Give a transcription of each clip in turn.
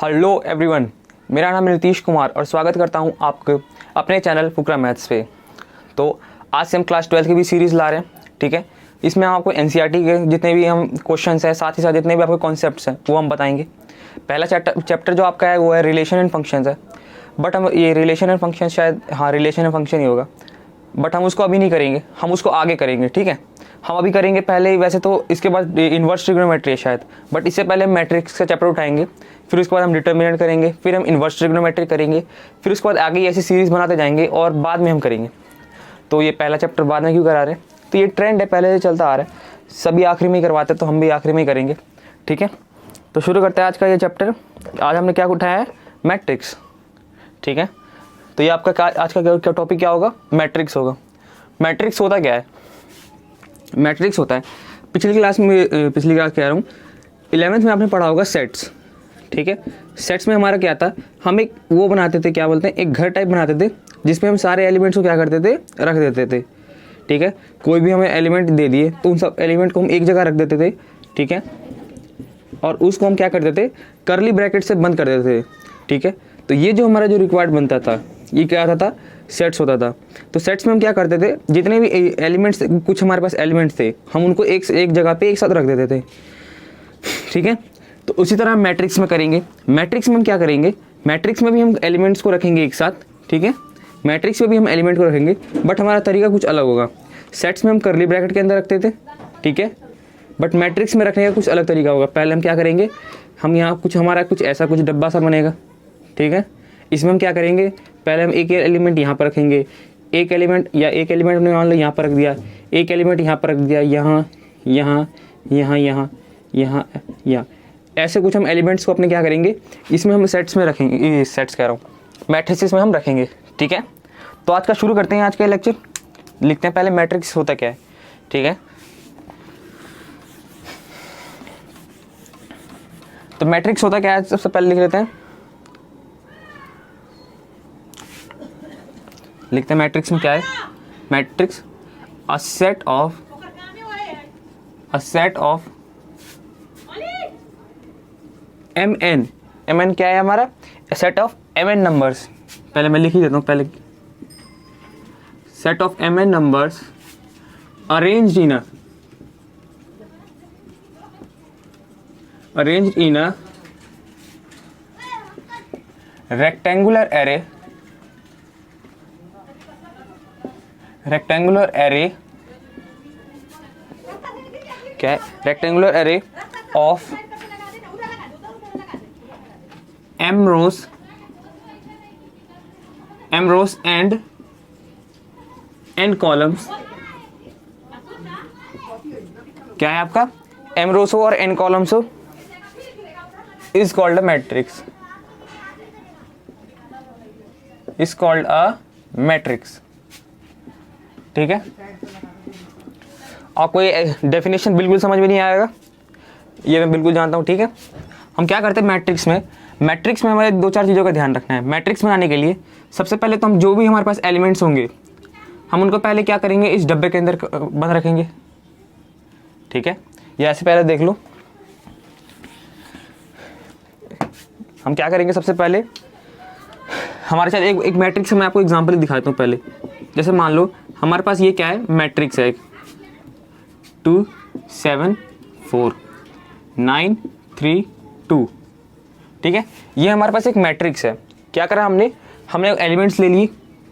Hello everyone, मेरा नाम है नीतीश कुमार और स्वागत करता हूं आपके अपने चैनल फुकरा मैथ्स पे। तो आज से हम क्लास 12 की भी सीरीज़ ला रहे हैं, ठीक है। इसमें हम आपको एनसीईआरटी के जितने भी हम क्वेश्चंस हैं, साथ ही साथ जितने भी आपके कॉन्सेप्ट्स हैं वो हम बताएंगे। पहला चैप्टर जो आपका है वो है रिलेशन एंड फंक्शंस है, बट हम ये रिलेशन एंड फंक्शन शायद रिलेशन एंड फंक्शन ही होगा, बट हम उसको अभी नहीं करेंगे, हम उसको आगे करेंगे, ठीक है। हम अभी करेंगे पहले, वैसे तो इसके बाद इन्वर्स ट्रिग्नोमेट्री है शायद, बट इससे पहले हम मैट्रिक्स का चैप्टर उठाएंगे, फिर उसके बाद हम डिटर्मिनेंट करेंगे, फिर हम इन्वर्स ट्रिग्नोमेट्री करेंगे, फिर उसके बाद आगे ऐसी सीरीज़ बनाते जाएंगे और बाद में हम करेंगे। तो ये पहला चैप्टर बाद में क्यों करा रहे हैं, तो ये ट्रेंड है, पहले से चलता आ रहा है, सभी आखिरी में ही करवाते हैं, तो हम भी आखिरी में ही करेंगे, ठीक है। तो शुरू करते हैं आज का ये चैप्टर। आज हमने क्या उठाया है, मैट्रिक्स, ठीक है। तो ये आपका आज का टॉपिक क्या होगा, मैट्रिक्स होगा। मैट्रिक्स होता क्या है, मैट्रिक्स होता है पिछली क्लास कह रहा हूँ 11th में आपने पढ़ा होगा सेट्स, ठीक है। सेट्स में हमारा क्या था, हम एक वो बनाते थे, क्या बोलते हैं, एक घर टाइप बनाते थे जिसमें हम सारे एलिमेंट्स को क्या करते थे, रख देते थे, ठीक है। कोई भी हमें एलिमेंट दे दिए तो उन सब एलिमेंट को हम एक जगह रख देते थे, ठीक है, और उसको हम क्या करते थे, करली ब्रैकेट से बंद कर देते थे, ठीक है। तो ये जो हमारा जो रिक्वायर्ड बनता था, ये क्या होता था, सेट्स होता था। तो सेट्स में हम क्या करते थे, जितने भी एलिमेंट्स, कुछ हमारे पास एलिमेंट्स थे, हम उनको एक जगह पे एक साथ रख देते थे, ठीक है। तो उसी तरह हम मैट्रिक्स में करेंगे। मैट्रिक्स में हम क्या करेंगे, मैट्रिक्स में भी हम एलिमेंट्स को रखेंगे एक साथ, ठीक है। मैट्रिक्स में भी हम एलिमेंट को रखेंगे, बट हमारा तरीका कुछ अलग होगा। सेट्स में हम करली ब्रैकेट के अंदर रखते थे, ठीक है, बट मैट्रिक्स में रखने का कुछ अलग तरीका होगा। पहले हम क्या करेंगे, हम यहाँ कुछ हमारा कुछ ऐसा कुछ डब्बा सा बनेगा, ठीक है। इसमें हम क्या करेंगे, पहले हम एक एलिमेंट यहाँ पर रखेंगे, एक एलिमेंट हमने मान लो यहाँ पर रख दिया, एक एलिमेंट यहाँ पर रख दिया, यहाँ यहाँ यहाँ यहाँ यहाँ यहाँ, ऐसे कुछ हम एलिमेंट्स को अपने क्या करेंगे, इसमें हम सेट्स में रखेंगे, सेट्स कह रहा हूँ, मैट्रिसेस में हम रखेंगे, ठीक है। तो आज का शुरू करते हैं, आज का लेक्चर लिखते हैं। पहले मैट्रिक्स होता क्या है, ठीक है। तो मैट्रिक्स होता क्या है, सबसे पहले लिख लेते हैं, लिखते हैं मैट्रिक्स में क्या है। Matrix a set of M N क्या है हमारा, set of M N numbers. पहले मैं लिख ही देता हूँ, पहले set of M N numbers arranged in a rectangular array क्या है, rectangular array of m rows and n columns। क्या है आपका, m rows हो और n columns हो, is called a matrix, is called a matrix, ठीक है। आपको ये डेफिनेशन बिल्कुल समझ में नहीं आएगा, ये मैं बिल्कुल जानता हूँ, ठीक है। हम क्या करते हैं मैट्रिक्स में हमारे दो चार चीज़ों का ध्यान रखना है। मैट्रिक्स बनाने के लिए सबसे पहले तो हम जो भी हमारे पास एलिमेंट्स होंगे, हम उनको पहले क्या करेंगे, इस डब्बे के अंदर बंद रखेंगे, ठीक है। ये ऐसे पहले देख लो, हम क्या करेंगे, सबसे पहले हमारे साथ एक मैट्रिक्स, मैं आपको एग्जांपल दिखाता हूँ पहले। जैसे मान लो हमारे पास ये क्या है, मैट्रिक्स है 2 7 4 9 3 2, ठीक है। ये हमारे पास एक मैट्रिक्स है। क्या करा हमने एलिमेंट्स ले लिए,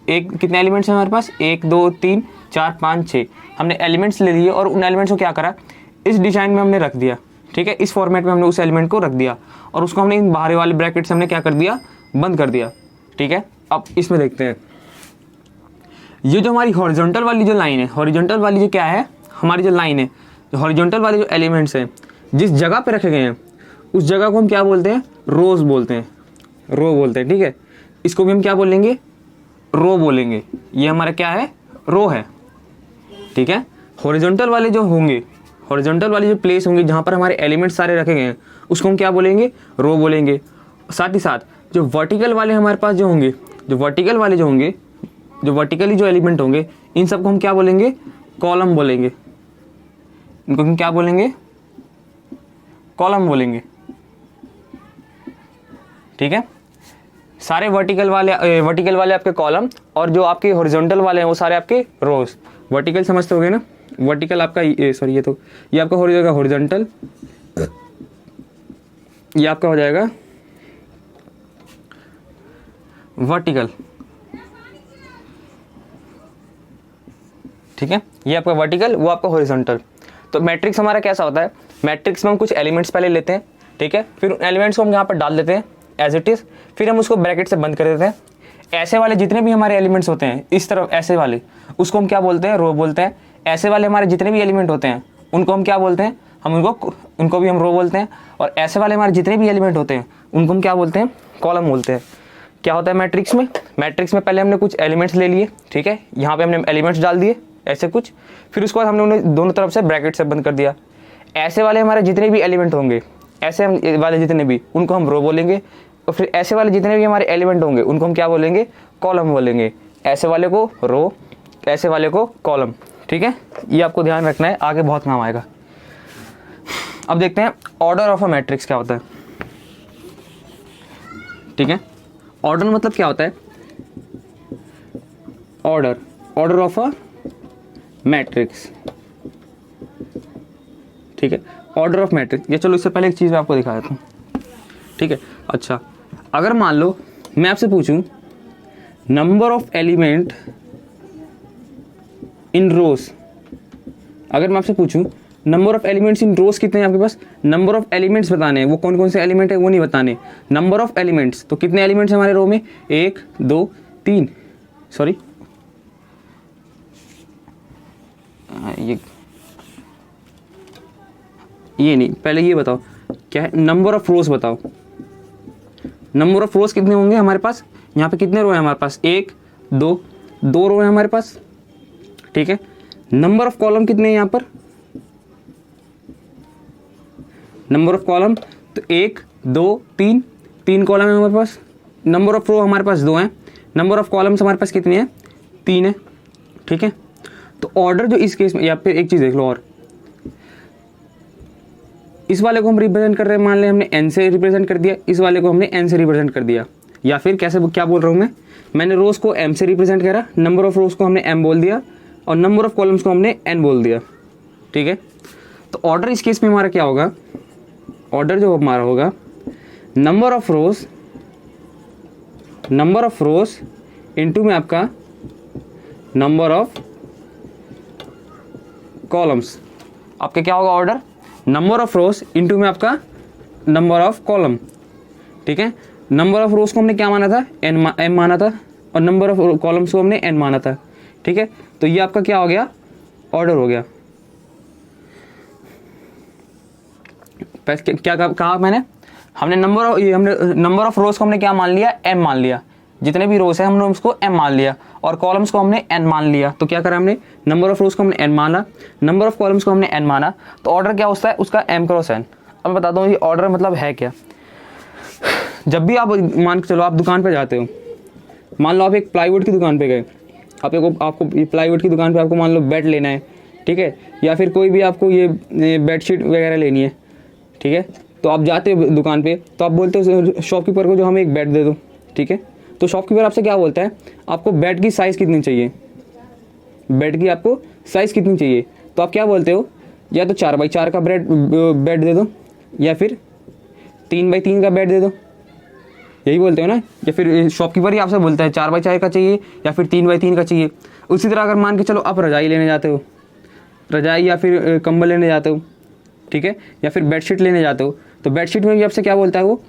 एक कितने एलिमेंट्स हैं हमारे पास, 1 2 3 4 5 6, हमने एलिमेंट्स ले लिए और उन एलिमेंट्स को क्या करा, इस डिजाइन में हमने रख दिया, ठीक है। इस फॉर्मेट में हमने उस एलिमेंट को रख दिया और उसको हमने इन बाहर वाले ब्रैकेट से हमने क्या कर दिया, बंद कर दिया, ठीक है। अब इसमें देखते हैं, ये जो हमारी हॉरिजॉन्टल वाली जो लाइन है, हॉरिजॉन्टल वाली जो क्या है हमारी जो लाइन है, जो हॉरिजॉन्टल वाले जो एलिमेंट्स हैं जिस जगह पे रखे गए हैं उस जगह को हम क्या बोलते हैं, रोज बोलते हैं, रो बोलते हैं, ठीक है। इसको भी हम क्या बोलेंगे, रो बोलेंगे। ये हमारा क्या है, रो है, ठीक है। हॉरिजॉन्टल वाले जो होंगे, हॉरिजॉन्टल वाली जो प्लेस होंगी जहाँ पर हमारे एलिमेंट्स सारे रखे गए हैं, उसको हम क्या बोलेंगे, रो बोलेंगे। साथ ही साथ जो वर्टिकल वाले हमारे पास जो होंगे, जो वर्टिकली जो एलिमेंट होंगे, इन सबको हम क्या बोलेंगे, कॉलम बोलेंगे। इनको हम क्या बोलेंगे, कॉलम बोलेंगे, ठीक है। सारे वर्टिकल वाले आपके कॉलम और जो आपके हॉरिजॉन्टल वाले हैं वो सारे आपके रोज। वर्टिकल समझते होगे ना, वर्टिकल आपका सॉरी ये आपका हो जाएगा हॉरिजॉन्टल, ये आपका हो जाएगा वर्टिकल, ठीक है। ये आपका वर्टिकल, वो आपका हॉरिजॉन्टल। तो मैट्रिक्स हमारा कैसा होता है, मैट्रिक्स में हम कुछ एलिमेंट्स पहले लेते हैं, ठीक है, फिर उन एलिमेंट्स को हम यहाँ पर डाल देते हैं एज इट इज़, फिर हम उसको ब्रैकेट से बंद कर देते हैं। ऐसे वाले जितने भी हमारे एलिमेंट्स होते हैं इस तरफ, ऐसे वाले, उसको हम क्या बोलते हैं, रो बोलते हैं। ऐसे वाले हमारे जितने भी एलिमेंट होते हैं उनको हम क्या बोलते हैं, हम उनको भी हम रो बोलते हैं। और ऐसे वाले हमारे जितने भी एलिमेंट होते हैं उनको हम क्या बोलते हैं, कॉलम बोलते हैं। क्या होता है मैट्रिक्स में, मैट्रिक्स में पहले हमने कुछ एलिमेंट्स ले लिए, ठीक है, यहाँ पे हमने एलिमेंट्स डाल दिए ऐसे कुछ, फिर उसके बाद हमने उन्हें दोनों तरफ से ब्रैकेट से बंद कर दिया। ऐसे वाले हमारे जितने भी एलिमेंट होंगे, ऐसे वाले जितने भी, उनको हम रो बोलेंगे। और फिर ऐसे वाले जितने भी हमारे एलिमेंट होंगे उनको हम क्या बोलेंगे, कॉलम बोलेंगे। ऐसे वाले को रो, ऐसे वाले को कॉलम, ठीक है। ये आपको ध्यान रखना है, आगे बहुत काम आएगा। अब देखते हैं ऑर्डर ऑफ अ मैट्रिक्स क्या होता है, ठीक है। ऑर्डर मतलब क्या होता है, ऑर्डर ऑफ अ मैट्रिक्स, ठीक है, ऑर्डर ऑफ मैट्रिक्स। ये चलो इससे पहले एक चीज़ मैं आपको दिखा देता हूँ, ठीक है। अच्छा, अगर मान लो मैं आपसे पूछूं नंबर ऑफ एलिमेंट इन रोज, अगर मैं आपसे पूछूं नंबर ऑफ एलिमेंट्स इन रोज कितने हैं आपके पास, नंबर ऑफ एलिमेंट्स बताने हैं, वो कौन कौन से एलिमेंट है वो नहीं बताने, नंबर ऑफ एलिमेंट्स, तो कितने एलिमेंट्स हमारे रो में, 1 2 3, सॉरी ये नहीं, पहले ये बताओ क्या है, नंबर ऑफ रोज बताओ। नंबर ऑफ रोज कितने होंगे हमारे पास, यहाँ पे कितने रो है हमारे पास, 1 2 2 रो है हमारे पास, ठीक है। नंबर ऑफ कॉलम कितने हैं यहाँ पर, नंबर ऑफ कॉलम तो 1 2 3 3 कॉलम है हमारे पास। नंबर ऑफ रो हमारे पास 2 हैं, नंबर ऑफ कॉलम्स हमारे पास कितने हैं, 3 है, ठीक है। तो ऑर्डर जो इस केस में, या फिर एक चीज़ देख लो, और इस वाले को हम रिप्रेजेंट कर रहे हैं, मान लें हमने n से रिप्रेजेंट कर दिया, इस वाले को हमने n से रिप्रेजेंट कर दिया, या फिर कैसे, क्या बोल रहा हूँ मैंने रोज को m से रिप्रेजेंट करा, नंबर ऑफ रोज को हमने m बोल दिया और नंबर ऑफ कॉलम्स को हमने n बोल दिया, ठीक है। तो ऑर्डर इस केस में हमारा क्या होगा, ऑर्डर जो हमारा होगा नंबर ऑफ रोज इनटू में आपका नंबर ऑफ कॉलम्स, आपके क्या होगा order, number of rose into में आपका नंबर ऑफ कॉलम, ठीक है। नंबर ऑफ रोज को हमने क्या माना था, m माना था, और नंबर ऑफ कॉलम्स को हमने n माना था, ठीक है। तो ये आपका क्या हो गया, ऑर्डर हो गया। क्या कहा मैंने, हमने नंबर ऑफ रोज को हमने क्या मान लिया, m मान लिया, जितने भी रोज है हमने उसको m मान लिया, और कॉलम्स को हमने n मान लिया। तो क्या करा हमने, नंबर ऑफ रोज को हमने n माना, नंबर ऑफ कॉलम्स को हमने n माना, तो ऑर्डर क्या होता है उसका m क्रॉस n। अब मैं बताता हूँ ये ऑर्डर मतलब है क्या। जब भी आप मान के चलो आप दुकान पे जाते हो, मान लो आप एक प्लाईवुड की दुकान पे गए, आपको प्लाईवुड की दुकान पे आपको मान लो बेड लेना है, ठीक है, या फिर कोई भी आपको ये बेडशीट वगैरह लेनी है, ठीक है। तो आप जाते हो दुकान पे, तो आप बोलते हो शॉपकीपर को जो हमें एक बेड दे दो, ठीक है। तो शॉपकीपर आपसे क्या बोलता है, आपको बेड की साइज़ कितनी चाहिए, बेड की आपको साइज़ कितनी चाहिए, तो आप क्या बोलते हो, या तो 4x4 का बेड दे दो, या फिर 3x3 का बेड दे दो, यही बोलते हो ना। या फिर शॉपकीपर ही आपसे बोलता है 4x4 का चाहिए या फिर 3x3 का चाहिए। उसी तरह अगर मान के चलो आप रजाई लेने जाते हो, रजाई या फिर कंबल लेने जाते हो, ठीक है, या फिर बेडशीट लेने जाते हो, तो बेडशीट में भी आपसे क्या बोलता है वो,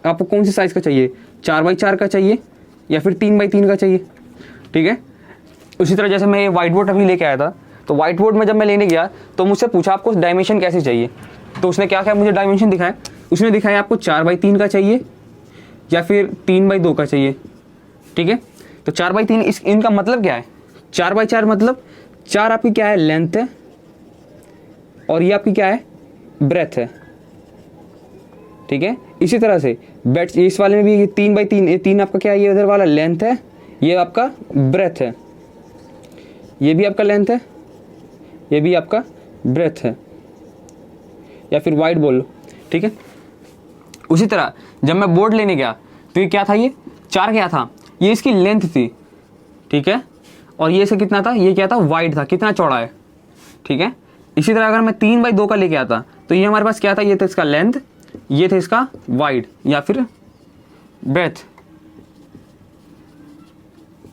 आपको कौन सी साइज़ का चाहिए, 4x4 का चाहिए या फिर 3x3 का चाहिए, ठीक है। उसी तरह जैसे मैं ये वाइट बोर्ड अभी लेके आया था, तो वाइट बोर्ड में जब मैं लेने गया तो मुझसे पूछा आपको डायमेंशन कैसे चाहिए, तो उसने क्या किया, मुझे डायमेंशन दिखाया, उसने दिखाया आपको 4x3 का चाहिए या फिर 3x2 का चाहिए, ठीक है। तो 4x3 इनका मतलब क्या है, 4x4 मतलब 4 आपकी क्या है, लेंथ है, और ये आपकी क्या है, ब्रेथ है, ठीक है। इसी तरह से बेड इस वाले में भी 3x3, ये 3 आपका क्या है, ये उधर वाला लेंथ है, ये आपका ब्रेथ है, ये भी आपका लेंथ है, ये भी आपका ब्रेथ है, या फिर वाइड बोल लो, ठीक है। उसी तरह जब मैं बोर्ड लेने गया तो ये क्या था, ये 4 क्या था, ये इसकी लेंथ थी, ठीक है। और ये से कितना था, ये क्या था, वाइड था, कितना चौड़ा है, ठीक है। इसी तरह अगर मैं 3/2 का लेके आता तो ये हमारे पास क्या था, ये था इसका लेंथ, ये था इसका वाइड या फिर ब्रेथ।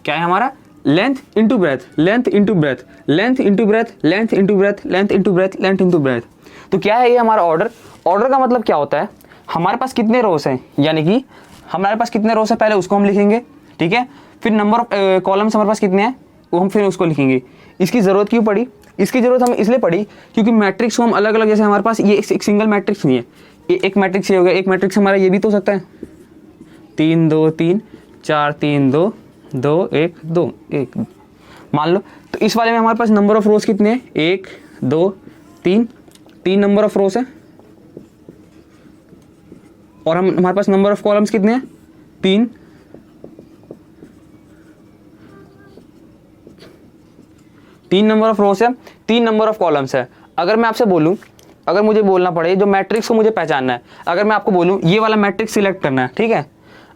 क्या है हमारा, length into breadth, length into breadth, length into breadth, length into breadth, length into breadth, length into breadth. तो क्या है ये हमारा ऑर्डर। ऑर्डर का मतलब क्या होता है, हमारे पास कितने रोस हैं, यानी कि हमारे पास कितने रोस है पहले उसको हम लिखेंगे, ठीक है। फिर नंबर ऑफ कॉलम्स हमारे पास कितने हैं वो हम फिर उसको लिखेंगे। इसकी ज़रूरत क्यों पड़ी, इसकी ज़रूरत हमें इसलिए पड़ी क्योंकि मैट्रिक्स को हम अलग अलग, जैसे हमारे पास ये एक सिंगल मैट्रिक्स नहीं है, ये एक मैट्रिक्स ये हो गया, एक मैट्रिक्स हमारा ये भी तो हो सकता है 3 2 3 4 3 2 2 1 2 1 मान लो। तो इस वाले में हमारे पास नंबर ऑफ रोज कितने हैं, 1 2 3, 3 नंबर ऑफ रोज है। और हमारे पास नंबर ऑफ कॉलम्स कितने हैं, 3। तीन नंबर ऑफ रोज है, 3 नंबर ऑफ कॉलम्स है। अगर मैं आपसे बोलूं, अगर मुझे बोलना पड़े जो मैट्रिक्स को मुझे पहचानना है, अगर मैं आपको बोलूं ये वाला मैट्रिक्स सिलेक्ट करना है, ठीक है।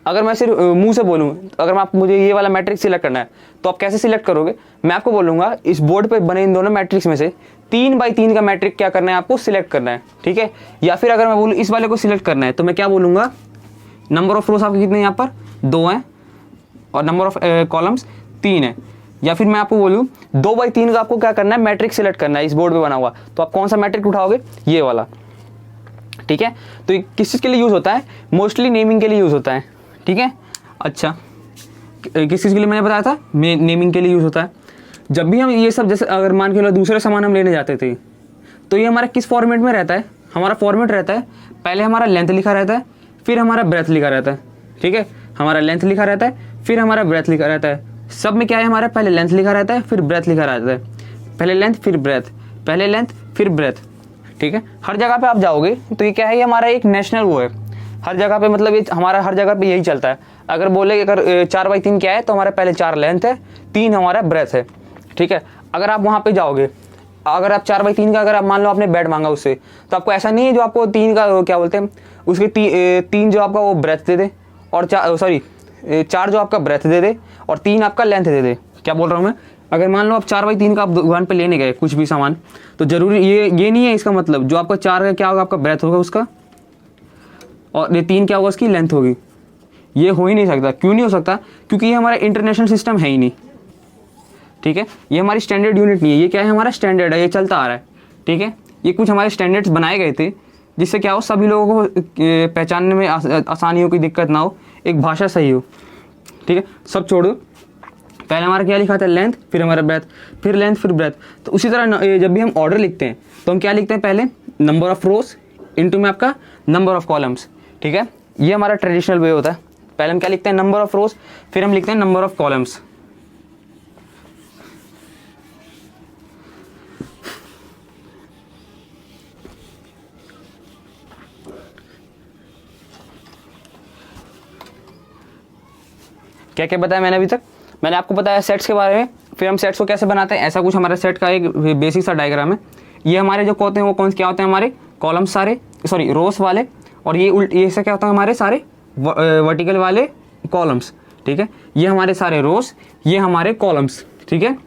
अगर मैं सिर्फ मुंह से बोलूं, अगर मैं आपको मुझे ये वाला मैट्रिक्स सिलेक्ट करना है तो आप कैसे सिलेक्ट करोगे, मैं आपको बोलूंगा इस बोर्ड पे बने इन दोनों मैट्रिक्स में से 3/3 का मैट्रिक क्या करना है, आपको सिलेक्ट करना है, ठीक है। या फिर अगर मैं बोलूँ इस वाले को सिलेक्ट करना है तो मैं क्या बोलूंगा, नंबर ऑफ रोज आपके कितने यहाँ पर 2 हैं और नंबर ऑफ कॉलम्स 3 है। या फिर मैं आपको बोलूँ 2/3 का आपको क्या करना है, मैट्रिक सिलेक्ट करना है इस बोर्ड पे बना हुआ, तो आप कौन सा मैट्रिक उठाओगे, ये वाला, ठीक है। तो ये किस चीज़ के लिए यूज़ होता है, मोस्टली नेमिंग के लिए यूज़ होता है, ठीक है। अच्छा, किस चीज़ के लिए मैंने बताया था, नेमिंग के लिए यूज़ होता है। जब भी हम ये सब, जैसे अगर मान के लो दूसरे सामान हम लेने जाते थे तो ये हमारा किस फॉर्मेट में रहता है, हमारा फॉर्मेट रहता है पहले हमारा लेंथ लिखा रहता है, फिर हमारा ब्रेथ लिखा रहता है, ठीक है। हमारा लेंथ लिखा रहता है, फिर हमारा ब्रेथ लिखा रहता है। सब में क्या है, हमारा पहले लेंथ लिखा रहता है, फिर ब्रेथ लिखा रहता है, पहले लेंथ फिर ब्रेथ, पहले लेंथ फिर ब्रेथ, ठीक है। हर जगह पे आप जाओगे तो ये क्या है, ये हमारा एक नेशनल वो है, हर जगह पे, मतलब ये हमारा हर जगह पे यही चलता है। अगर बोले अगर 4/3 क्या है तो हमारा पहले 4 लेंथ है, 3 हमारा ब्रेथ है, ठीक है। अगर आप वहाँ पे जाओगे, अगर आप 4/3 का, अगर आप मान लो आपने बेड मांगा उससे, तो आपको ऐसा नहीं है जो आपको 3 का क्या बोलते हैं उसके 3 जो आपका वो ब्रेथ दे दे और 4 जो आपका ब्रेथ दे दे और 3 आपका लेंथ दे दे। क्या बोल रहा हूँ मैं, अगर मान लो आप 4/3 का आप दुकान पे लेने गए कुछ भी सामान, तो जरूरी ये नहीं है इसका मतलब जो आपका 4 का क्या होगा, आपका ब्रेथ होगा उसका, और ये 3 क्या होगा उसकी लेंथ होगी। ये हो ही नहीं सकता। क्यों नहीं हो सकता, क्योंकि ये हमारा इंटरनेशनल सिस्टम है ही नहीं, ठीक है। ये हमारी स्टैंडर्ड यूनिट नहीं है, ये क्या है, हमारा स्टैंडर्ड है, ये चलता आ रहा है, ठीक है। ये कुछ हमारे स्टैंडर्ड्स बनाए गए थे जिससे क्या हो, सभी लोगों को पहचानने में आसानी हो, कोई दिक्कत ना हो, एक भाषा सही हो, ठीक है। सब छोड़ो, पहले हमारा क्या लिखा था, लेंथ, फिर हमारा ब्रेथ, फिर लेंथ फिर ब्रेथ। तो उसी तरह जब भी हम ऑर्डर लिखते हैं तो हम क्या लिखते हैं, पहले नंबर ऑफ रोज इनटू में आपका नंबर ऑफ कॉलम्स, ठीक है। ये हमारा ट्रेडिशनल वे होता है। पहले हम क्या लिखते हैं, नंबर ऑफ रोज, फिर हम लिखते हैं नंबर ऑफ कॉलम्स। क्या क्या बताया मैंने अभी तक, मैंने आपको बताया सेट्स के बारे में, फिर हम सेट्स को कैसे बनाते हैं, ऐसा कुछ हमारे सेट का एक बेसिक सा डायग्राम है। ये हमारे जो होते हैं वो कौन क्या होते हैं, हमारे कॉलम्स सारे, सॉरी रोज वाले, और ये ऐसा क्या होता है, हमारे सारे वर्टिकल वाले कॉलम्स, ठीक है। ये हमारे सारे रोज, ये हमारे कॉलम्स, ठीक है।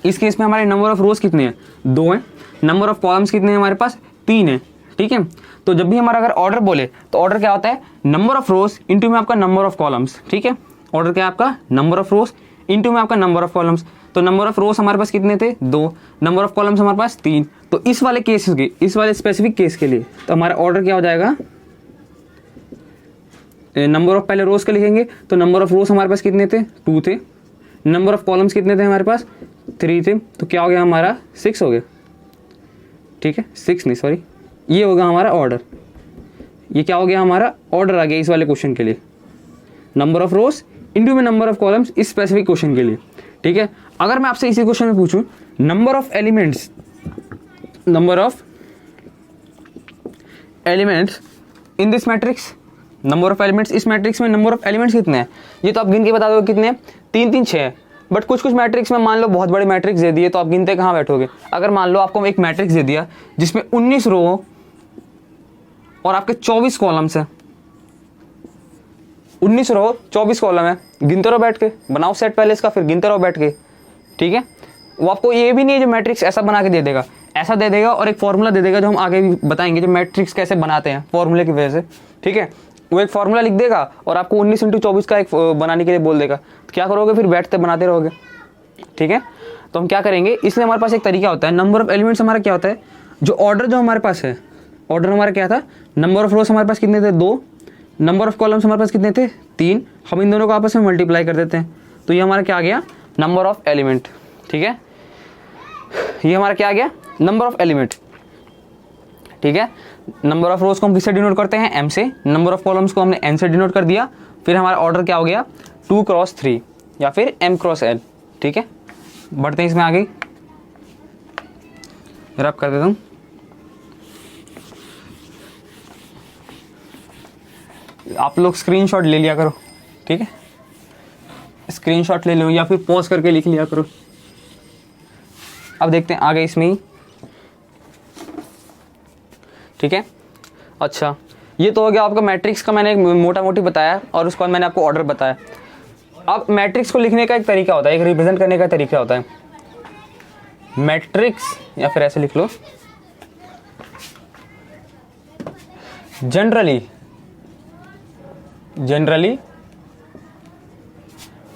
इस केस में हमारे नंबर ऑफ रोज कितने हैं, 2 हैं। नंबर ऑफ कॉलम्स कितने हैं हमारे पास, 3 हैं, ठीक है। तो जब भी हमारा अगर ऑर्डर बोले तो ऑर्डर क्या होता है, नंबर ऑफ रोज इंटू में आपका नंबर ऑफ कॉलम्स, ठीक है। ऑर्डर क्या है आपका, नंबर ऑफ रोज इंटू में आपका नंबर ऑफ कॉलम्स। तो नंबर ऑफ रोज हमारे पास कितने थे, 2, नंबर ऑफ कॉलम्स हमारे पास 3। तो इस वाले केस के, इस वाले स्पेसिफिक केस के लिए तो हमारा ऑर्डर क्या हो जाएगा, नंबर ऑफ पहले रोज का लिखेंगे तो नंबर ऑफ रोज हमारे पास कितने थे, 2 थे। नंबर ऑफ कॉलम्स कितने थे हमारे पास, 3 थे। तो क्या हो गया हमारा, 6 हो गया, ठीक है। 6 नहीं, सॉरी, ये होगा हमारा ऑर्डर। ये क्या हो गया, हमारा ऑर्डर आ गया इस वाले क्वेश्चन के लिए, नंबर ऑफ रोज इंटू में नंबर ऑफ कॉलम्स इस स्पेसिफिक क्वेश्चन के लिए, ठीक है। अगर मैं आपसे इसी क्वेश्चन में पूछूं number of elements in this matrix, number of elements इस मैट्रिक्स में नंबर ऑफ एलिमेंट्स कितने हैं, ये तो आप गिन के बता दो कितने हैं, 3 3 6 है। बट कुछ मैट्रिक्स में मान लो बहुत बड़े मैट्रिक्स दे दिए तो आप गिनते कहाँ बैठोगे। अगर मान लो आपको एक मैट्रिक्स दे दिया जिसमें 19 रो और आपके 24 कॉलम्स हैं, 19 रो 24 कॉलम है, गिनते रहो बैठ के, बनाओ सेट पहले इसका, फिर गिनते रहो बैठ के, ठीक है। वो आपको ये भी नहीं है जो मैट्रिक्स ऐसा बना के दे देगा, ऐसा दे देगा और एक फॉर्मूला दे देगा जो हम आगे भी बताएंगे, जो मैट्रिक्स कैसे बनाते हैं फॉर्मूले की वजह से, ठीक है। वो एक फॉर्मूला लिख देगा और आपको 19 × 24 का एक बनाने के लिए बोल देगा, तो क्या करोगे फिर बैठते बनाते रहोगे, ठीक है। तो हम क्या करेंगे, इसलिए हमारे पास एक तरीका होता है, नंबर ऑफ एलिमेंट्स हमारा क्या होता है, जो ऑर्डर जो हमारे पास है, ऑर्डर हमारा क्या था, नंबर ऑफ रोज हमारे पास कितने थे 2, नंबर ऑफ कॉलम्स हमारे पास कितने थे 3, हम इन दोनों को आपस में मल्टीप्लाई कर देते हैं, तो ये हमारा क्या आ गया, नंबर ऑफ एलिमेंट, ठीक है। ये हमारा क्या आ गया, नंबर ऑफ एलिमेंट, ठीक है। नंबर ऑफ रोज को हम किससे डिनोट करते हैं, m से, नंबर ऑफ कॉलम्स को हमने n से डिनोट कर दिया, फिर हमारा ऑर्डर क्या हो गया 2 × 3 या फिर m × n, ठीक है। बढ़ते हैं इसमें आगे, रब कर देता हूँ। आप लोग स्क्रीनशॉट ले लिया करो, ठीक है, स्क्रीनशॉट ले लो या फिर पॉज करके लिख लिया करो। अब देखते हैं आगे इसमें ही, ठीक है। अच्छा, ये तो हो गया आपका मैट्रिक्स का, मैंने एक मोटा मोटी बताया और उसके बाद मैंने आपको ऑर्डर बताया। अब मैट्रिक्स को लिखने का एक तरीका होता है, एक रिप्रेजेंट करने का तरीका होता है, मैट्रिक्स, या फिर ऐसे लिख लो, generally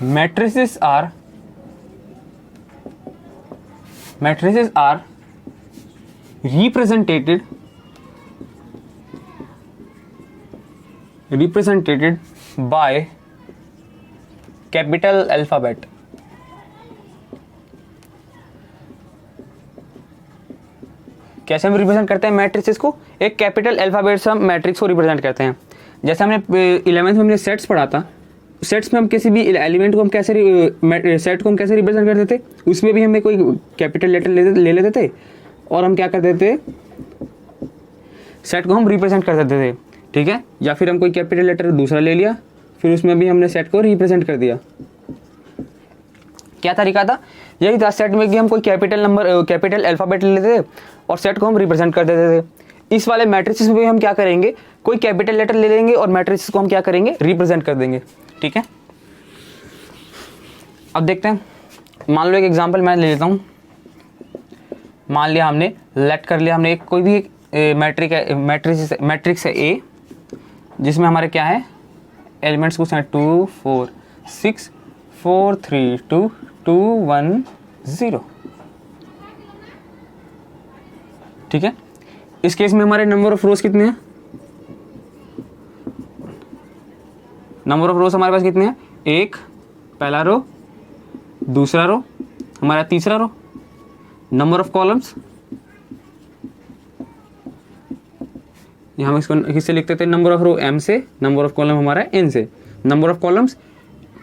matrices are represented by capital alphabet. कैसे हम रिप्रेजेंट करते हैं मैट्रिसेस को, एक कैपिटल अल्फाबेट से हम मैट्रिक्स को रिप्रेजेंट करते हैं। जैसे हमने 11th में हमने सेट्स पढ़ा था, सेट्स में हम किसी भी एलिमेंट को हम कैसे सेट को हम कैसे रिप्रेजेंट करते थे, उसमें भी हमें कोई कैपिटल लेटर ले लेते थे और हम क्या करते थे, सेट को हम रिप्रेजेंट कर देते थे, ठीक है। या फिर हम कोई कैपिटल लेटर दूसरा ले लिया, फिर उसमें भी हमने सेट को रिप्रेजेंट कर दिया। क्या तरीका था, यही था, सेट में कि हम कोई कैपिटल अल्फाबेट ले लेते थे और सेट को हम रिप्रेजेंट कर देते थे। इस वाले मैट्रिसेस में भी हम क्या करेंगे, कोई कैपिटल लेटर ले लेंगे और मैट्रिसेस को हम क्या करेंगे, रिप्रेजेंट कर देंगे, ठीक है। अब देखते हैं, मान लो एक एग्जांपल मैं ले लेता हूँ। मान लिया हमने लेट कर लिया, हमने एक कोई भी मैट्रिक्स है ए, जिसमें हमारे क्या है, एलिमेंट्स कुछ हैं 2 4 6 4 3 2 2 1 0, ठीक है। इस केस में हमारे नंबर ऑफ रोज कितने हैं, नंबर ऑफ रोज हमारे पास कितने हैं, एक, पहला रो, दूसरा रो, हमारा तीसरा रो। नंबर ऑफ कॉलम्स, हम इसको किससे लिखते थे, नंबर ऑफ रो m से, नंबर ऑफ कॉलम हमारा n से। नंबर ऑफ कॉलम्स,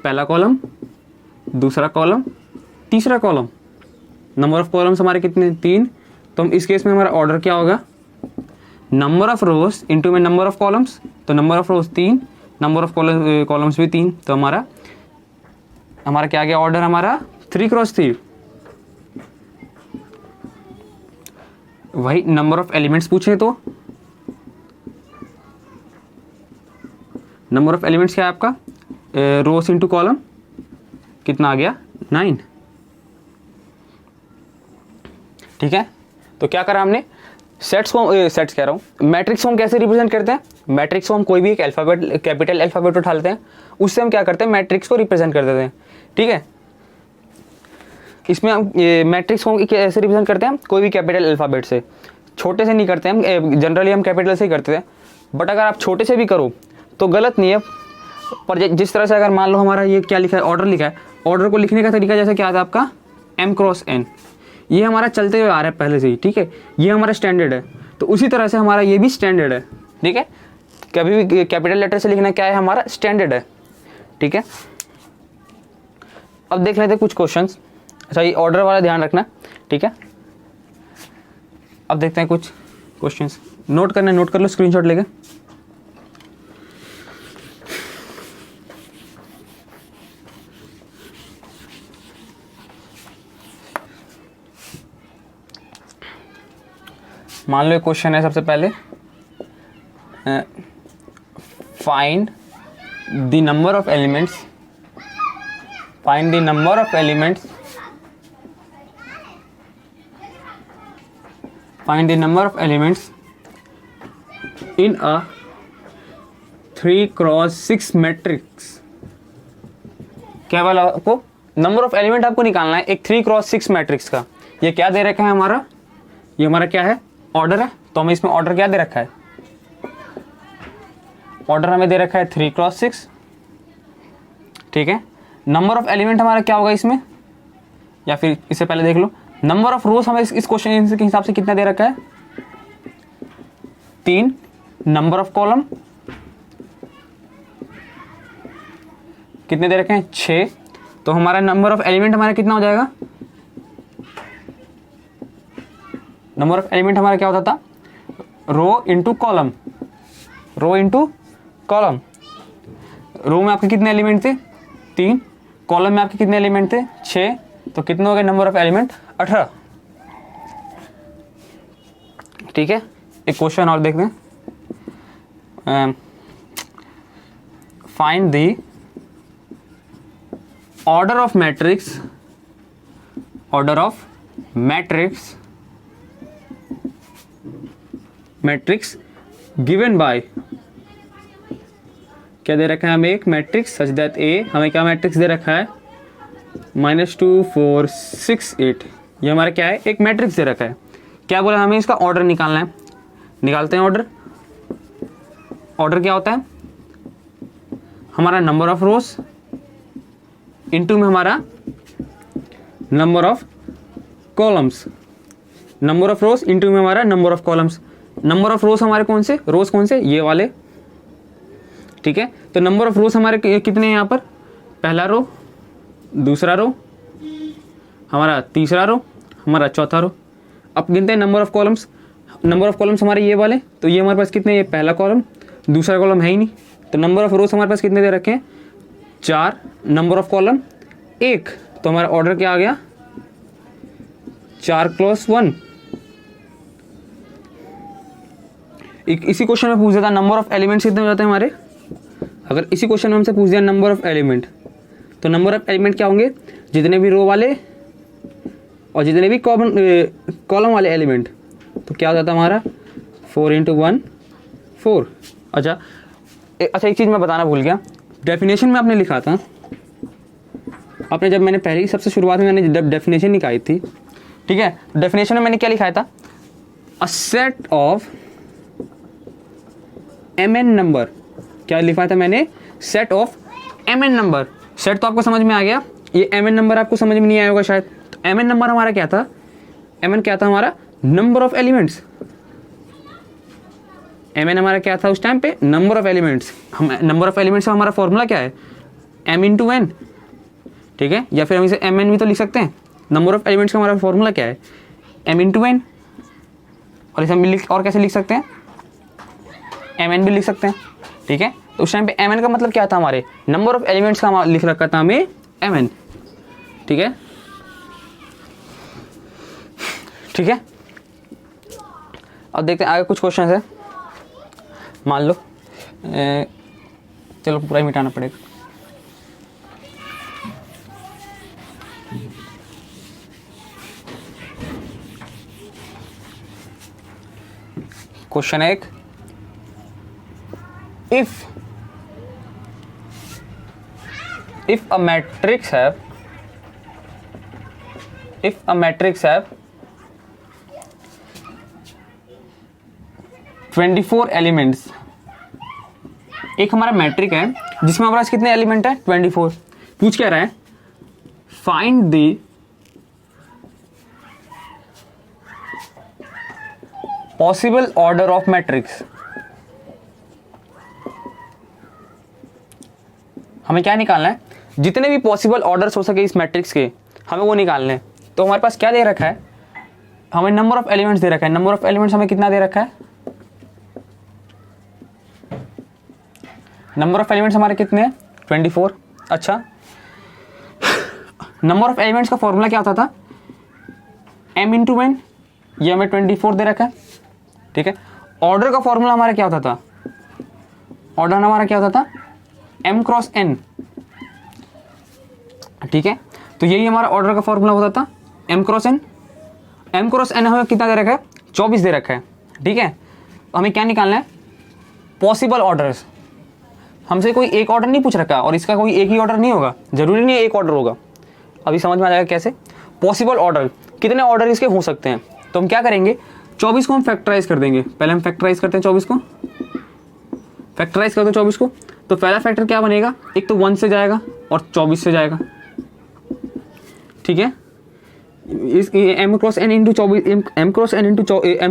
पहला कॉलम, दूसरा कॉलम, तीसरा कॉलम। नंबर ऑफ कॉलम्स हमारे कितने, 3, तो हम इस केस में हमारा ऑर्डर क्या होगा, नंबर ऑफ रोज इंटू में नंबर ऑफ कॉलम्स, तो number of rose 3, number of columns भी 3, तो हमारा क्या आ गया ऑर्डर, हमारा 3 × 3। वही नंबर ऑफ एलिमेंट्स पूछे तो नंबर ऑफ एलिमेंट्स क्या है आपका, रोज इंटू कॉलम, कितना आ गया 9, ठीक है। तो क्या करा हमने, सेट्स कह रहा हूँ, मैट्रिक्स को हम कैसे रिप्रेजेंट करते हैं, मैट्रिक्स को हम कोई भी एक अल्फाबेट, कैपिटल अल्फाबेट उठा लेते हैं, उससे हम क्या करते हैं, मैट्रिक्स को रिप्रेजेंट कर देते हैं, ठीक है। इसमें हम मैट्रिक्स को कैसे रिप्रेजेंट करते हैं, कोई भी कैपिटल अल्फाबेट से, छोटे से नहीं करते हम, जनरली हम कैपिटल से ही करते हैं, बट अगर आप छोटे से भी करो तो गलत नहीं है। पर जिस तरह से अगर मान लो हमारा ये क्या लिखा है, ऑर्डर लिखा है, ऑर्डर को लिखने का तरीका जैसे क्या आता है आपका, m × n, ये हमारा चलते हुए आ रहा है पहले से ही, ठीक है, ये हमारा स्टैंडर्ड है, तो उसी तरह से हमारा ये भी स्टैंडर्ड है, ठीक है। कभी भी कैपिटल लेटर से लिखना क्या है, हमारा स्टैंडर्ड है, ठीक है। अब देख लेते हैं कुछ क्वेश्चंस। अच्छा, ये ऑर्डर वाला ध्यान रखना, ठीक है। अब देखते हैं कुछ क्वेश्चंस, नोट करना, नोट कर लो स्क्रीनशॉट लेके। मान लो एक क्वेश्चन है, सबसे पहले find the number of elements, find the number of elements, find the number of elements in a 3x6 matrix. क्या बोला आपको? नंबर ऑफ एलिमेंट आपको निकालना है एक 3x6 मैट्रिक्स का। ये क्या दे रखा है हमारा? ये हमारा क्या है? ऑर्डर है। तो हमें इसमें ऑर्डर क्या दे रखा है? ऑर्डर हमें दे रखा है 3x6, ठीक है। नंबर ऑफ एलिमेंट हमारा क्या होगा इसमें, या फिर इससे पहले देख लो नंबर ऑफ रोज हमें इस क्वेश्चन के हिसाब से कितना दे रखा है? 3। नंबर ऑफ कॉलम कितने दे रखे हैं? 6। तो हमारा नंबर ऑफ एलिमेंट हमारा कितना हो जाएगा? नंबर ऑफ एलिमेंट हमारा क्या होता था? Rho into column, rho into column. रो में आपके कितने एलिमेंट थे? 3। कॉलम में आपके कितने एलिमेंट थे? 6। तो कितने हो गए नंबर ऑफ एलिमेंट? 18। ठीक है। एक क्वेश्चन और देखते हैं। Find the order of matrix, order of matrix, matrix given by, क्या दे रखा है हमें? एक मैट्रिक्स सच दैट ए, हमें क्या मैट्रिक्स दे रखा है? -2 4 6 8। ये हमारा क्या है? एक मैट्रिक्स दे रखा है। क्या बोला? हमें इसका ऑर्डर निकालना है। निकालते हैं ऑर्डर। ऑर्डर क्या होता है? हमारा नंबर ऑफ रोज इनटू में हमारा number of columns, number of rose into में हमारा number of columns. Number of रोज हमारे कौन से? रोज कौन से? ये वाले, ठीक है। तो नंबर ऑफ रोज हमारे कितने हैं यहाँ पर? पहला रो, दूसरा रो, हमारा तीसरा रो, हमारा चौथा रो। अब गिनते हैं number of columns. Number of columns हमारे ये वाले, तो ये हमारे पास कितने? ये पहला कॉलम, दूसरा कॉलम है ही नहीं। तो नंबर ऑफ रोज हमारे पास कितने दे रखे हैं? 4। Number of column 1। तो हमारा ऑर्डर क्या आ गया? 4 + 1। इसी क्वेश्चन में पूछ दिया था नंबर ऑफ एलिमेंट्स कितने हो जाते हैं हमारे। अगर इसी क्वेश्चन में हमसे पूछ दिया नंबर ऑफ एलिमेंट, तो नंबर ऑफ एलिमेंट क्या होंगे? जितने भी रो वाले और जितने भी कॉलम वाले एलिमेंट। तो क्या हो जाता है हमारा? 4 × 1 4। अच्छा एक चीज़ मैं बताना भूल गया। डेफिनेशन में आपने लिखा था, आपने जब मैंने पहले ही सबसे शुरुआत में मैंने जब डेफिनेशन निकाली थी, ठीक है। डेफिनेशन में मैंने क्या लिखा था? अ सेट ऑफ mn नंबर। क्या लिखा था मैंने? Set of mn number. Set तो आपको समझ में आ गया। ये mn नंबर आपको समझ में नहीं आया होगा शायद। तो mn नंबर हमारा क्या था? mn क्या था हमारा? Number of elements. mn हमारा क्या था उस टाइम पे? Number of elements. हम नंबर ऑफ एलिमेंट्स का हमारा फॉर्मूला क्या है? m × n, ठीक है। या फिर हम इसे mn भी तो लिख सकते हैं। नंबर ऑफ एलिमेंट्स का हमारा फॉर्मूला क्या है? m × n। और इसे हम और कैसे लिख सकते हैं? mn भी लिख सकते हैं, ठीक है। तो उस टाइम पे mn का मतलब क्या था? हमारे नंबर ऑफ एलिमेंट्स का लिख रखा था हमें mn, ठीक है, ठीक है। अब देखते हैं आगे कुछ क्वेश्चन है। मान लो चलो पूरा ही मिटाना पड़ेगा। Question 1, if a matrix have 24 elements. एक हमारा मैट्रिक है जिसमें हमारे पास कितने एलिमेंट है? 24। पूछ क्या रहा है? Find the possible order of matrix. हमें क्या निकालना है? जितने भी पॉसिबल ऑर्डर्स हो सके इस मैट्रिक्स के, हमें वो निकालने हैं। तो हमारे पास क्या दे रखा है? हमें नंबर ऑफ एलिमेंट्स दे रखा है। नंबर ऑफ एलिमेंट्स हमें कितना दे रखा है? नंबर ऑफ एलिमेंट्स हमारे कितने हैं? 24। अच्छा, नंबर ऑफ एलिमेंट्स का फॉर्मूला क्या होता था? m × n। ये हमें 24 दे रखा है, ठीक है। ऑर्डर का फॉर्मूला हमारा क्या होता था? ऑर्डर हमारा क्या होता था? m क्रॉस n, ठीक है। तो यही हमारा ऑर्डर का फॉर्मूला होता था, m cross n। m cross n हमें कितना दे रखा है, 24 दे रखा है, ठीक है। हमें क्या निकालना है, पॉसिबल ऑर्डर्स। हमसे कोई एक ऑर्डर नहीं पूछ रखा और इसका कोई एक ही ऑर्डर नहीं होगा, जरूरी नहीं है एक ऑर्डर होगा। अभी समझ में आ जाएगा कैसे। पॉसिबल ऑर्डर, कितने ऑर्डर इसके हो सकते हैं। तो हम क्या करेंगे, 24 को हम फैक्टराइज कर देंगे। पहले हम फैक्टराइज करते हैं 24 को, फैक्टराइज करते हैं 24 को। तो पहला फैक्टर क्या बनेगा, एक तो 1 से जाएगा और 24 से जाएगा, ठीक है। इस m cross n into 24, m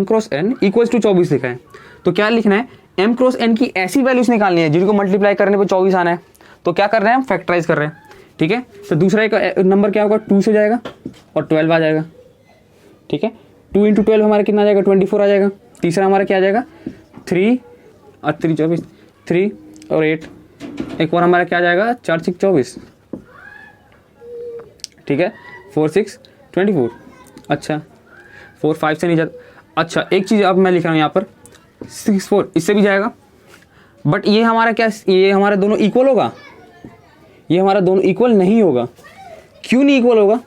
cross n equals to 24 लिखा है। तो क्या लिखना है, m क्रॉस n की ऐसी वैल्यूज निकालनी है जिनको मल्टीप्लाई करने पे 24 आना है। तो क्या कर रहे हैं हम, फैक्टराइज कर रहे हैं, ठीक है। तो दूसरा एक नंबर क्या होगा, 2 से जाएगा और 12 आ जाएगा, ठीक है। 2 इंटू 12 हमारा कितना आ जाएगा, 24 आ जाएगा। तीसरा हमारा क्या आ जाएगा, 3 और 3 24, 3 और 8, एक और हमारा क्या आ जाएगा, 4 6 24, ठीक है। 4 6 24, अच्छा 4 5 से नहीं जाता। अच्छा एक चीज़ अब मैं लिख रहा हूँ यहाँ पर 6 4, इससे भी जाएगा। बट ये हमारा क्या, ये हमारा दोनों इक्वल होगा, ये हमारा दोनों इक्वल नहीं होगा। क्यों नहीं इक्वल होगा,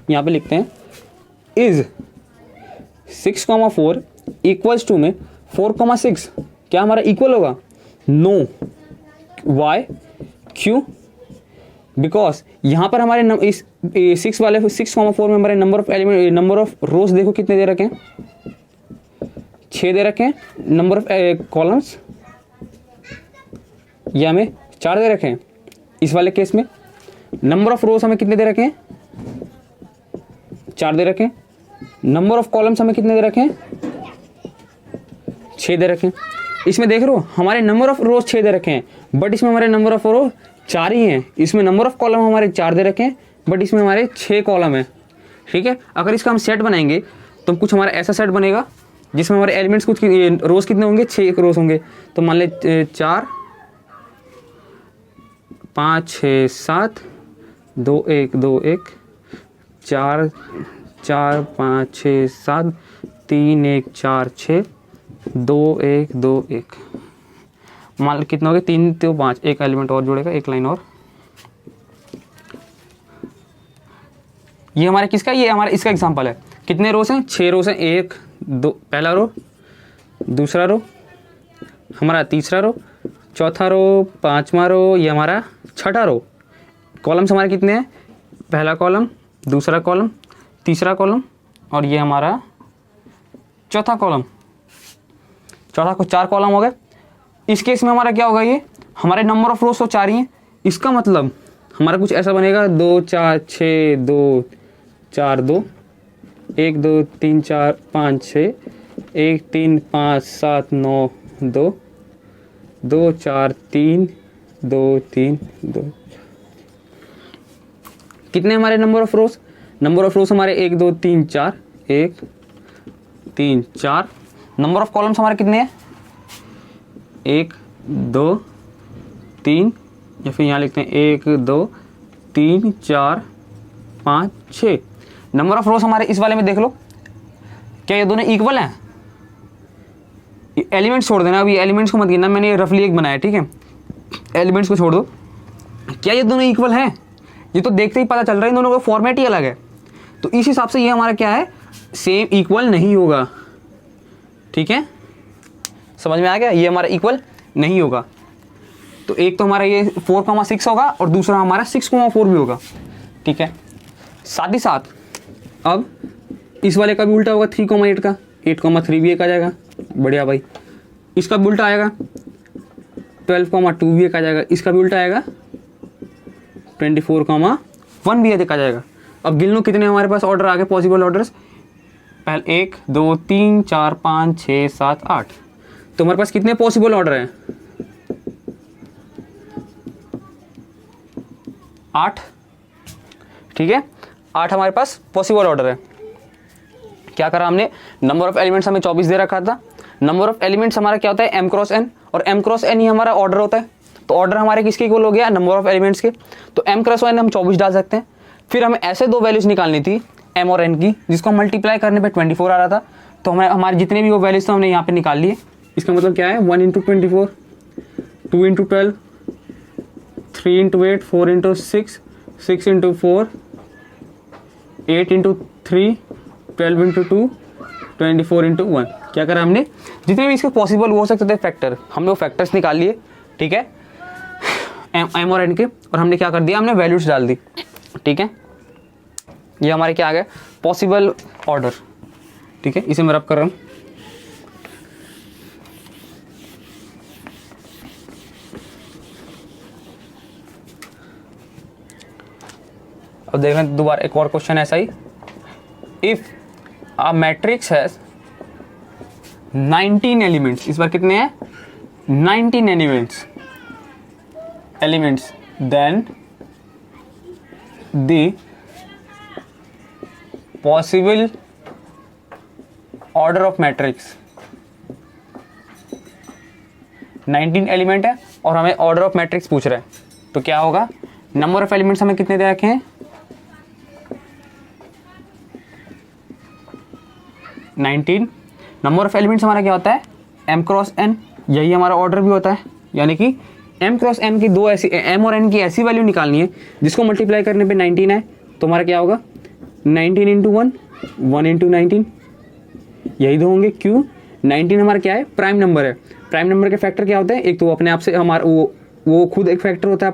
यहाँ पे लिखते हैं इज 6,4 इक्वल्स टू में 4,6 क्या हमारा इक्वल होगा, नो। वाई, क्यों, बिकॉज यहाँ पर हमारे इस 6 वाले 6,4 में हमारे number of element, number of रोज देखो कितने दे रखे हैं, 6 दे रखे हैं। नंबर ऑफ कॉलम्स ये हमें 4 दे रखे हैं। इस वाले केस में नंबर ऑफ रोज हमें कितने दे रखे हैं, 4 दे रखे हैं। नंबर ऑफ कॉलम्स हमें कितने दे रखे हैं, 6 दे रखे हैं। इसमें देख रहे हो हमारे नंबर ऑफ रोज 6 दे रखे हैं, बट इसमें हमारे नंबर ऑफ रो 4 ही हैं। इसमें नंबर ऑफ कॉलम हमारे 4 दे रखे हैं, बट इसमें हमारे 6 कॉलम है, ठीक है। अगर इसका हम सेट बनाएंगे तो कुछ हमारा ऐसा सेट बनेगा जिसमें हमारे एलिमेंट्स कुछ रोज कितने होंगे, 6 रोज होंगे। तो मान ले 4 5 6 7 2 1 2 1 4 4 5 6 7 3 1 4 6 2 1 2 1, मान लो कितना हो गया, 3 तो 5, एक एलिमेंट और जुड़ेगा, एक लाइन और। ये हमारे किसका, ये हमारा इसका एग्जांपल है। कितने रोज हैं, 6 रोज हैं। 1 2 पहला रो, दूसरा रो हमारा, तीसरा रो, चौथा रो, पांचवा रो, ये हमारा छठा रो। कॉलम्स हमारे कितने हैं, पहला कॉलम, दूसरा कॉलम, तीसरा कॉलम और ये हमारा चौथा कॉलम। चौथा को 4 कॉलम हो गए। इस केस में हमारा क्या होगा, ये हमारे नंबर ऑफ रोज तो 4 ही हैं। इसका मतलब हमारा कुछ ऐसा बनेगा 2 4 6 2 4 2 1 2 3 4 5 6 1 3 5 7 9 2 2 4 3 2 3 2। कितने हमारे number of rose, number of रोज हमारे 1 2 3 4, 1 3 4। नंबर ऑफ कॉलम्स हमारे कितने हैं, 1 2 3, या फिर यहाँ लिखते हैं 1 2 3 4 5 6। नंबर ऑफ रोज हमारे इस वाले में देख लो, क्या ये दोनों इक्वल हैं। एलिमेंट्स छोड़ देना, अभी एलिमेंट्स को मत गिनना, मैंने ये रफली एक बनाया, ठीक है। एलिमेंट्स को छोड़ दो, क्या ये दोनों इक्वल हैं, ये तो देखते ही पता चल रहा है इन दोनों का फॉर्मेट ही अलग है। तो इस हिसाब से ये हमारा क्या है, सेम इक्वल नहीं होगा, ठीक है। समझ में आ गया, ये हमारा इक्वल नहीं होगा। तो एक तो हमारा ये 4,6 होगा और दूसरा हमारा 6,4 भी होगा, ठीक है। साथ ही साथ अब इस वाले का भी उल्टा होगा, 3,8 का, 8,3 भी एक आ जाएगा, बढ़िया भाई। इसका भी उल्टा आएगा, 12,2 भी एक आ जाएगा। इसका भी उल्टा आएगा, 24,1 भी एक आ जाएगा। अब गिन लो कितने हमारे पास ऑर्डर आ गए, पॉसिबल ऑर्डर्स। पहले 1 2 3 4 5 6 7 8। तो हमारे पास कितने पॉसिबल ऑर्डर हैं, 8, ठीक है। 8 हमारे पास पॉसिबल ऑर्डर है। क्या करा हमने, नंबर ऑफ एलिमेंट्स हमें 24 दे रखा था। नंबर ऑफ एलिमेंट्स हमारा क्या होता है, m क्रॉस n, और m क्रॉस n ही हमारा ऑर्डर होता है। तो ऑर्डर हमारे किसके इक्वल हो गया, नंबर ऑफ एलिमेंट्स के। तो m क्रॉस n हम 24 डाल सकते हैं। फिर हमें ऐसे 2 वैल्यूज निकालनी थी m और n की, जिसको मल्टीप्लाई करने पे 24 आ रहा था। तो हमारे जितने भी वो वैल्यूज थे हमने यहाँ पे निकाल लिए। इसका मतलब क्या है, 1 × 24, 2 × 12, 3 into 8, 4 into 6, 6 into 4, 8 into 3, 12 into 2, 24 into 1। क्या करा हमने, जितने भी इसके पॉसिबल हो सकते थे फैक्टर, हमने वो फैक्टर्स निकाल लिए, ठीक है, एम और एन के, और हमने क्या कर दिया, हमने वैल्यूज डाल दी, ठीक है। ये हमारे क्या आ गया, पॉसिबल ऑर्डर, ठीक है। इसे मैं रब कर रहा हूँ। अब देख लें दोबारा एक और क्वेश्चन ऐसा ही, if a matrix has 19 elements, इस बार कितने हैं, 19 elements, then the possible order of matrix, 19 element है और हमें ऑर्डर ऑफ मैट्रिक्स पूछ रहा है, तो क्या होगा, नंबर ऑफ एलिमेंट्स हमें कितने दे रखे हैं, 19। नंबर ऑफ एलिमेंट्स हमारा क्या होता है, m क्रॉस n, यही हमारा ऑर्डर भी होता है, यानी कि m क्रॉस n की दो ऐसी, m और n की ऐसी वैल्यू निकालनी है जिसको मल्टीप्लाई करने पे 19 है, तो हमारा क्या होगा, 19 इंटू 1, 1 इंटू 19, यही दो होंगे। क्यों, 19 हमारा क्या है, प्राइम नंबर है। प्राइम नंबर के फैक्टर क्या होते हैं, एक तो अपने आप से हमारा वो खुद एक फैक्टर होता है,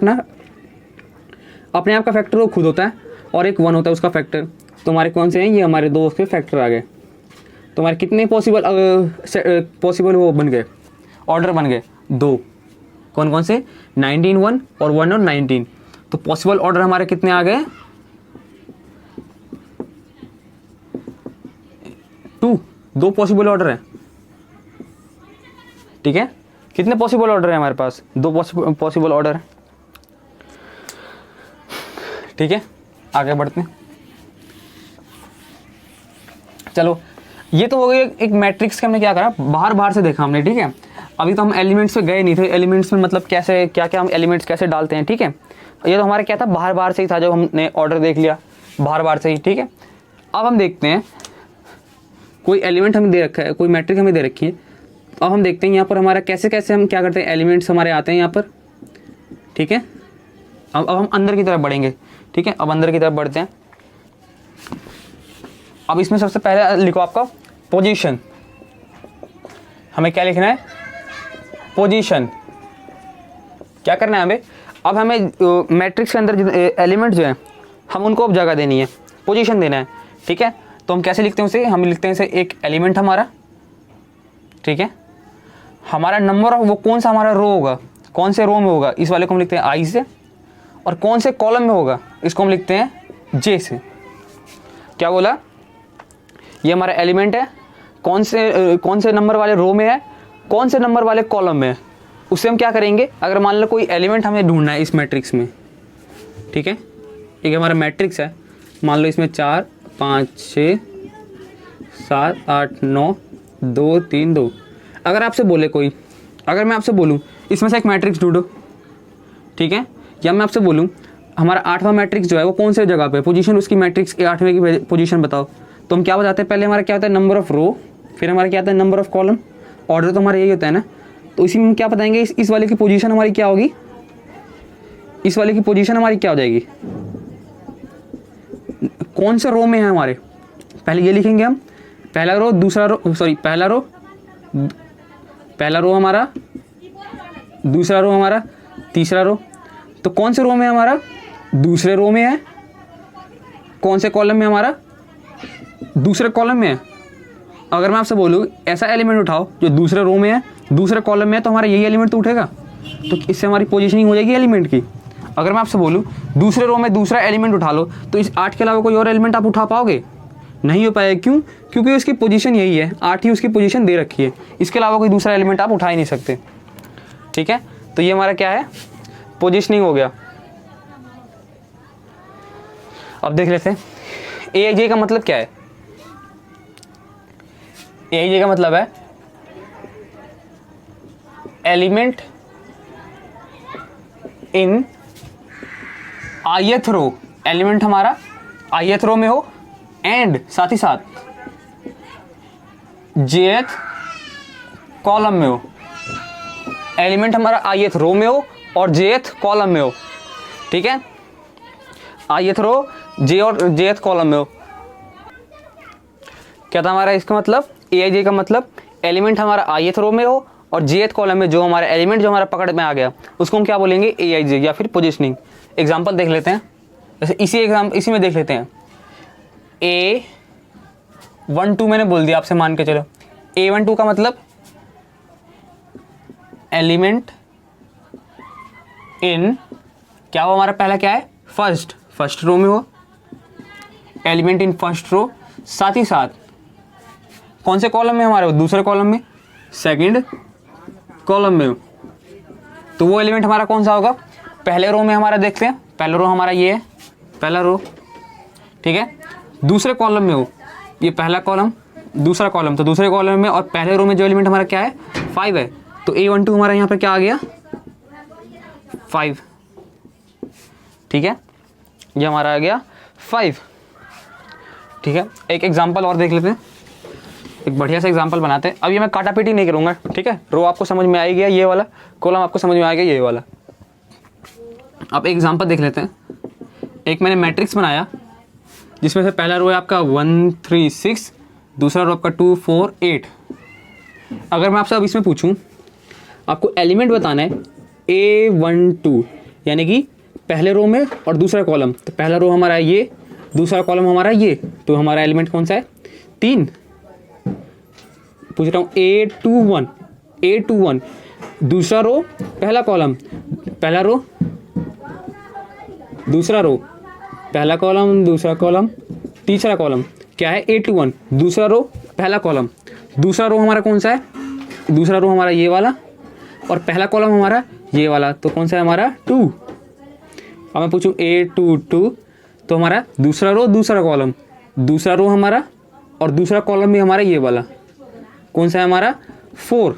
अपने आप का फैक्टर वो खुद होता है, और एक 1 होता है उसका फैक्टर। तो हमारे कौन से हैं, ये हमारे दो उसके फैक्टर आ गए। तो हमारे कितने पॉसिबल वो बन गए, ऑर्डर बन गए, दो। कौन कौन से, 19 1 और 1 और 19। तो पॉसिबल ऑर्डर हमारे कितने आ गए, 2, दो पॉसिबल ऑर्डर है, ठीक है। कितने पॉसिबल ऑर्डर है हमारे पास, दो पॉसिबल ऑर्डर है, ठीक है। आगे बढ़ते हैं, चलो ये तो हो गई एक मैट्रिक्स का, हमने क्या करा, बाहर से देखा हमने, ठीक है। अभी तो हम एलिमेंट्स पे गए नहीं थे, एलिमेंट्स में मतलब कैसे क्या क्या हम एलिमेंट्स कैसे डालते हैं, ठीक है। ये तो हमारा क्या था, बाहर से ही था, जब हमने ऑर्डर देख लिया बाहर से ही, ठीक है। अब हम देखते हैं, कोई एलिमेंट हमें दे रखा है, कोई मैट्रिक हमें दे रखी है, अब हम देखते हैं यहाँ पर हमारा कैसे कैसे हम क्या करते हैं, एलिमेंट्स हमारे आते हैं यहाँ पर, ठीक है। अब हम अंदर की तरफ बढ़ेंगे, ठीक है। अब अंदर की तरफ बढ़ते हैं। अब इसमें सबसे पहले लिखो आपका पोजीशन, हमें क्या लिखना है, पोजीशन। क्या करना है हमें, अब हमें मैट्रिक्स के अंदर एलिमेंट जो है हम उनको अब जगह देनी है, पोजीशन देना है, ठीक है। तो हम कैसे लिखते हैं उसे, हम लिखते हैं इसे एक एलिमेंट हमारा, ठीक है। हमारा नंबर ऑफ वो कौन सा हमारा रो होगा, कौन से रो में होगा, इस वाले को हम लिखते हैं आई से, और कौन से कॉलम में होगा इसको हम लिखते हैं जे से। क्या बोला, ये हमारा एलिमेंट है, कौन से नंबर वाले रो में है, कौन से नंबर वाले कॉलम में है, उससे हम क्या करेंगे, अगर मान लो कोई एलिमेंट हमें ढूंढना है इस मैट्रिक्स में, ठीक है। एक हमारा मैट्रिक्स है, मान लो इसमें 4 5 6 7 8 9 2 3 2। अगर आपसे बोले कोई, अगर मैं आपसे बोलूँ इसमें से एक मैट्रिक्स ढूंढो, ठीक है, या मैं आपसे बोलूँ हमारा 8वां मैट्रिक्स जो है वो कौन से जगह पे, पोजीशन उसकी मैट्रिक्स के 8वें की पोजीशन बताओ, तो हम क्या बताते हैं, पहले हमारा क्या होता है, नंबर ऑफ रो, फिर हमारा क्या आता है, नंबर ऑफ कॉलम। ऑर्डर तो हमारा यही होता है ना, तो इसी में हम क्या बताएंगे, इस वाले की पोजीशन हमारी क्या होगी, इस वाले की पोजीशन हमारी क्या हो जाएगी, कौन से रो में है हमारे, पहले ये लिखेंगे हम, पहला रो दूसरा रो, सॉरी पहला रो हमारा, दूसरा रो हमारा, तीसरा रो। तो कौन से रो में है हमारा, दूसरे रो में है, कौन से कॉलम में हमारा, दूसरे कॉलम में है। अगर मैं आपसे बोलूँ ऐसा एलिमेंट उठाओ जो दूसरे रो में है, दूसरे कॉलम में है, तो हमारा यही एलिमेंट तो उठेगा, तो इससे हमारी पोजीशनिंग हो जाएगी एलिमेंट की। अगर मैं आपसे बोलूँ दूसरे रो में दूसरा एलिमेंट उठा लो, तो इस 8 के अलावा कोई और एलिमेंट आप उठा पाओगे, नहीं हो पाएगा। क्यों, क्योंकि उसकी पोजीशन यही है, 8 ही उसकी पोजीशन दे रखी है, इसके अलावा कोई दूसरा एलिमेंट आप उठा ही नहीं सकते, ठीक है। तो ये हमारा क्या है, पोजीशनिंग हो गया। अब देख लेते हैं ए का मतलब क्या है। ए का मतलब है element in ith row, element हमारा ith रो में हो, एंड साथ ही साथ jth कॉलम में हो। एलिमेंट हमारा ith रो में हो और jth कॉलम में हो, ठीक है, ith रो जे और jth कॉलम में हो। क्या था हमारा इसका मतलब, aij का मतलब एलिमेंट हमारा ith रो में हो और jth कॉलम में जो हमारा एलिमेंट जो हमारा पकड़ में आ गया उसको हम क्या बोलेंगे, aij या फिर पोजिशनिंग। एग्जाम्पल देख लेते हैं, जैसे इसी में देख लेते हैं। A12 मैंने बोल दिया आपसे, मान के चलो A12 का मतलब एलिमेंट इन क्या हो, हमारा पहला क्या है, फर्स्ट रो में हो, एलिमेंट इन फर्स्ट रो, साथ ही साथ कौन से कॉलम में हमारे, दूसरे कॉलम में, सेकंड कॉलम में हो। तो वो एलिमेंट हमारा कौन सा होगा, पहले रो में हमारा देखते हैं, पहला रो हमारा ये है, पहला रो, ठीक है। दूसरे कॉलम में हो, ये पहला कॉलम, दूसरा कॉलम, तो दूसरे कॉलम में और पहले रो में जो एलिमेंट हमारा क्या है, 5 है। तो A12 हमारा यहाँ पर क्या आ गया, 5, ठीक है, ये हमारा आ गया 5, ठीक है। एक एग्जांपल और देख लेते हैं, एक बढ़िया सा एग्जांपल बनाते हैं। अब ये मैं काटापीटी नहीं करूँगा, ठीक है, रो आपको समझ में आ ही गया, ये वाला कॉलम आपको समझ में आ गया, ये वाला। अब एग्जांपल देख लेते हैं। एक मैंने मैट्रिक्स बनाया जिसमें से पहला रो है आपका 1 3 6, दूसरा रो आपका 2 4 8। अगर मैं आपसे अब इसमें पूछूं, आपको एलिमेंट बताना है A12, यानी कि पहले रो में और दूसरा कॉलम, तो पहला रो हमारा ये, दूसरा कॉलम हमारा ये, तो हमारा एलिमेंट कौन सा है, 3। पूछ रहा हूँ A21, दूसरा रो, पहला कॉलम, पहला रो, दूसरा रो, पहला कॉलम, दूसरा कॉलम, तीसरा कॉलम, क्या है A21, दूसरा रो, पहला कॉलम, दूसरा रो हमारा कौन सा है, दूसरा रो हमारा ये वाला और पहला कॉलम हमारा ये वाला, तो कौन सा है हमारा 2। अब मैं पूछूं A22, तो हमारा दूसरा रो, दूसरा कॉलम, दूसरा रो हमारा और दूसरा कॉलम भी हमारा ये वाला, कौन सा है हमारा 4।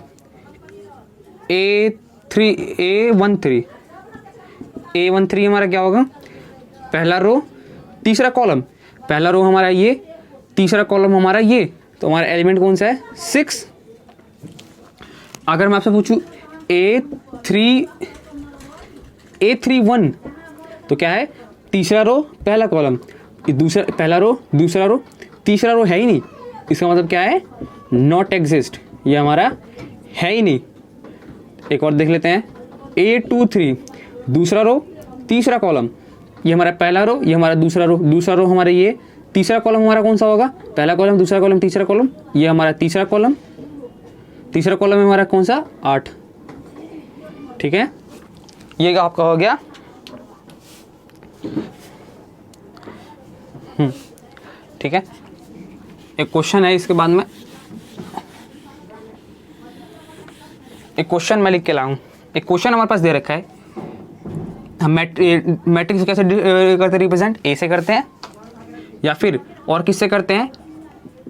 A13 हमारा क्या होगा, पहला रो, तीसरा कॉलम, पहला रो हमारा ये, तीसरा कॉलम हमारा ये, तो हमारा एलिमेंट कौन सा है, 6। अगर मैं आपसे पूछूं A31, तो क्या है, तीसरा रो, पहला कॉलम, दूसरा, पहला रो, दूसरा रो, तीसरा रो है ही नहीं, इसका मतलब क्या है, नॉट एग्जिस्ट, ये हमारा है ही नहीं। एक और देख लेते हैं, A23, दूसरा रो, तीसरा कॉलम, ये हमारा पहला रो, ये हमारा दूसरा रो हमारा ये, तीसरा कॉलम हमारा कौन सा होगा, पहला कॉलम, दूसरा कॉलम, तीसरा कॉलम, ये हमारा तीसरा कॉलम में हमारा कौन सा, 8, ठीक है। ये आपका हो गया। ठीक है, एक क्वेश्चन है इसके बाद में, एक क्वेश्चन मैं लिख के लाऊं। एक क्वेश्चन हमारे पास दे रखा है, हम मैट्रिक्स कैसे करते रिप्रेजेंट, ए से करते हैं या फिर और किससे करते हैं,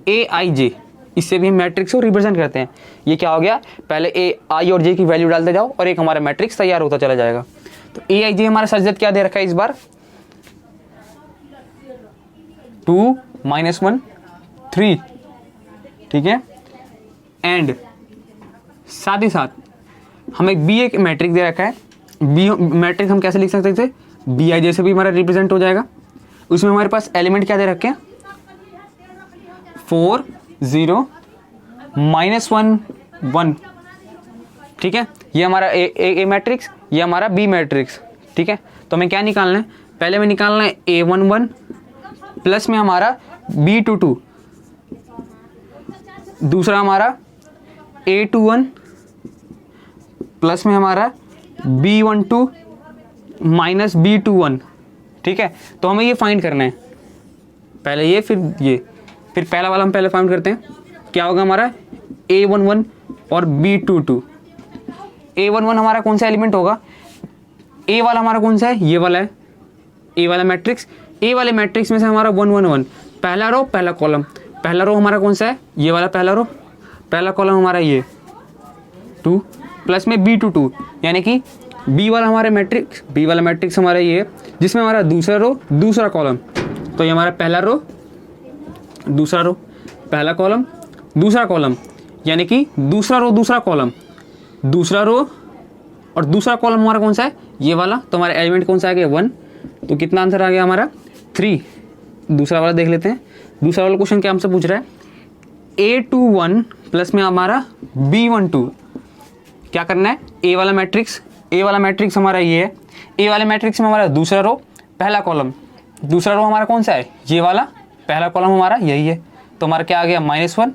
AIJ, इससे भी हम मैट्रिक्स को रिप्रेजेंट करते हैं। ये क्या हो गया, पहले I और J की वैल्यू डालते जाओ और एक हमारा मैट्रिक्स तैयार होता चला जाएगा। तो AIJ हमारा सजदत क्या दे रखा है इस बार, 2 -1 3, ठीक है। एंड साथ ही साथ हमें एक मैट्रिक्स दे रखा है, बी मैट्रिक्स हम कैसे लिख सकते थे, BIJ से भी हमारा रिप्रेजेंट हो जाएगा। उसमें हमारे पास एलिमेंट क्या दे रखे हैं, 4 0 -1 1, ठीक है। ये हमारा ए मैट्रिक्स, ये हमारा बी मैट्रिक्स, ठीक है। तो हमें क्या निकालना है, पहले में निकालना है A11 प्लस में हमारा B22, दूसरा हमारा A21 प्लस में हमारा B12 माइनस B21, ठीक है। तो हमें ये फाइंड करना है, पहले ये फिर ये, फिर पहला वाला हम पहले फाइंड करते हैं, क्या होगा हमारा A11 और B22। A11 हमारा कौन सा एलिमेंट होगा, A वाला हमारा कौन सा है, ये वाला है, A वाला मैट्रिक्स, A वाले मैट्रिक्स में से हमारा 1 1 1, पहला रो, पहला कॉलम, पहला रो हमारा कौन सा है, ये वाला पहला रो, पहला कॉलम हमारा ये 2 प्लस में B22, यानी कि B वाला हमारा मैट्रिक्स, B वाला मैट्रिक्स हमारा ये, जिसमें हमारा दूसरा रो, दूसरा कॉलम, तो ये हमारा पहला रो, दूसरा रो, पहला कॉलम, दूसरा कॉलम, यानी कि दूसरा रो, दूसरा कॉलम, दूसरा रो, और दूसरा कॉलम हमारा कौन सा है, ये वाला। तो हमारा एलिमेंट कौन सा आ गया 1, तो कितना आंसर आ गया हमारा 3। दूसरा वाला देख लेते हैं। दूसरा वाला क्वेश्चन क्या हमसे पूछ रहा है, A21 प्लस में हमारा B12 क्या करना है, ए वाला मैट्रिक्स हमारा ये है। ए वाले मैट्रिक्स में हमारा दूसरा रो पहला कॉलम, दूसरा रो हमारा कौन सा है, ये वाला, पहला कॉलम हमारा यही है। तो हमारा क्या आ गया -1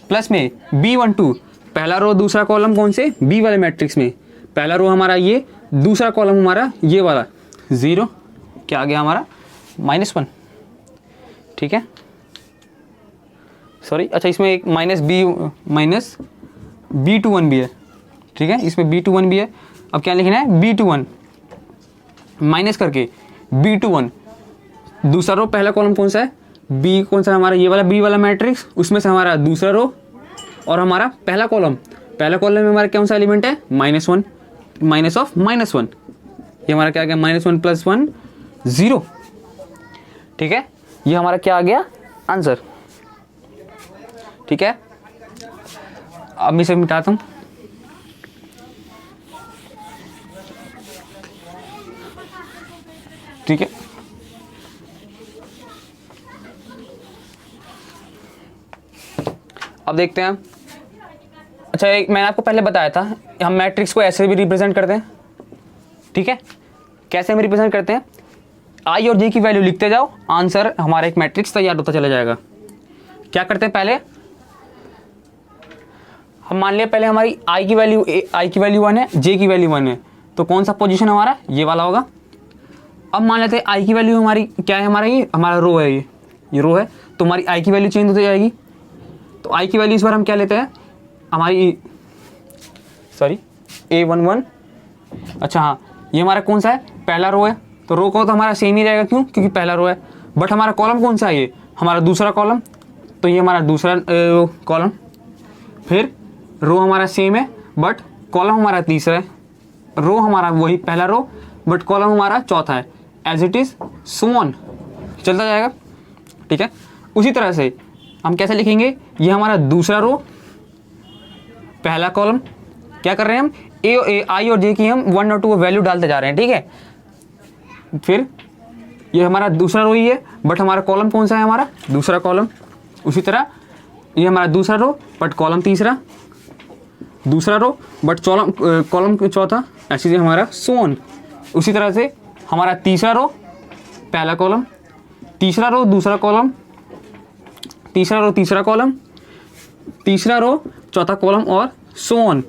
प्लस में B12 पहला रो दूसरा कॉलम कौन से, बी वाले मैट्रिक्स में पहला रो हमारा ये, दूसरा कॉलम हमारा ये वाला 0, क्या आ गया हमारा -1। ठीक है, सॉरी, अच्छा इसमें एक -B21 भी है। ठीक है, इसमें B21 भी है। अब क्या लिखना है, B21 माइनस करके B21 दूसरा रो पहला कॉलम कौन सा है, बी कौन सा है हमारा, ये वाला बी वाला मैट्रिक्स, उसमें से हमारा दूसरा रो और हमारा पहला कॉलम में हमारा कौन सा एलिमेंट है, -1 माइनस ऑफ -1, ये हमारा क्या आ गया -1 + 1 0। ठीक है, ये हमारा क्या आ गया आंसर। ठीक है, अब मैं इसे मिटाता हूँ। ठीक है, अब देखते हैं। अच्छा, एक मैंने आपको पहले बताया था हम मैट्रिक्स को ऐसे भी रिप्रेजेंट करते हैं। ठीक है, कैसे हम रिप्रेजेंट करते हैं, आई और जे की वैल्यू लिखते जाओ, आंसर हमारा एक मैट्रिक्स तैयार होता चला जाएगा। क्या करते हैं, पहले हम मान लिया पहले हमारी आई की वैल्यू 1 है, जे की वैल्यू 1 है, तो कौन सा पोजीशन हमारा, ये वाला होगा। अब मान लेते हैं आई की वैल्यू हमारी क्या है, हमारा ये हमारा रो है, ये रो है, तो हमारी आई की वैल्यू चेंज होती जाएगी। तो आई की वैल्यू इस बार हम क्या लेते हैं, हमारी सॉरी A11, अच्छा हाँ, ये हमारा कौन सा है, पहला रो है, तो रो को तो हमारा सेम ही रहेगा, क्यों, क्योंकि पहला रो है। बट हमारा कॉलम कौन सा है, ये हमारा दूसरा कॉलम, तो ये हमारा दूसरा कॉलम। फिर रो हमारा सेम है बट कॉलम हमारा तीसरा है, रो हमारा वही पहला रो बट कॉलम हमारा चौथा है, as it is so on चलता जाएगा। ठीक है, उसी तरह से हम कैसे लिखेंगे, ये हमारा दूसरा रो पहला कॉलम, क्या कर रहे हैं हम, आई और जे की हम 1 और 2 वैल्यू डालते जा रहे हैं। ठीक है, फिर ये हमारा दूसरा रो ही है बट हमारा कॉलम कौन सा है, हमारा दूसरा कॉलम। उसी तरह ये हमारा दूसरा रो बट कॉलम तीसरा, दूसरा रो बट कॉलम चौथा, ऐसे हमारा सो ऑन। उसी तरह से हमारा तीसरा रो पहला कॉलम, तीसरा रो दूसरा कॉलम, तीसरा रो तीसरा कॉलम, तीसरा रो चौथा कॉलम और सो ऑन।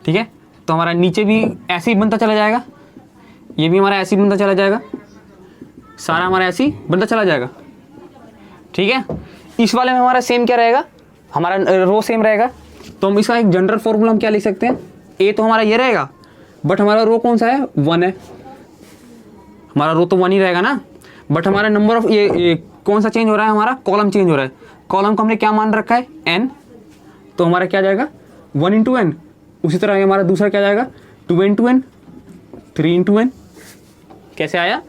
ठीक है, तो हमारा नीचे भी ऐसे ही बनता चला जाएगा, ये भी हमारा ऐसे ही बनता चला जाएगा, सारा हमारा ऐसे ही बनता चला जाएगा। ठीक है, इस वाले में हमारा सेम क्या रहेगा, हमारा रो सेम रहेगा, तो हम इसका एक जनरल फॉर्मूला हम क्या लिख सकते हैं, ए तो हमारा ये रहेगा बट हमारा रो कौन सा है, 1 है, हमारा रो तो 1 ही रहेगा ना, बट हमारा नंबर ऑफ ये कौन सा चेंज हो रहा है, हमारा कॉलम चेंज हो रहा है। कॉलम को हमने क्या मान रखा है, n, तो हमारा क्या जाएगा 1 × n। उसी तरह हमारा दूसरा क्या जाएगा 2 × n, 3 × n। कैसे आया,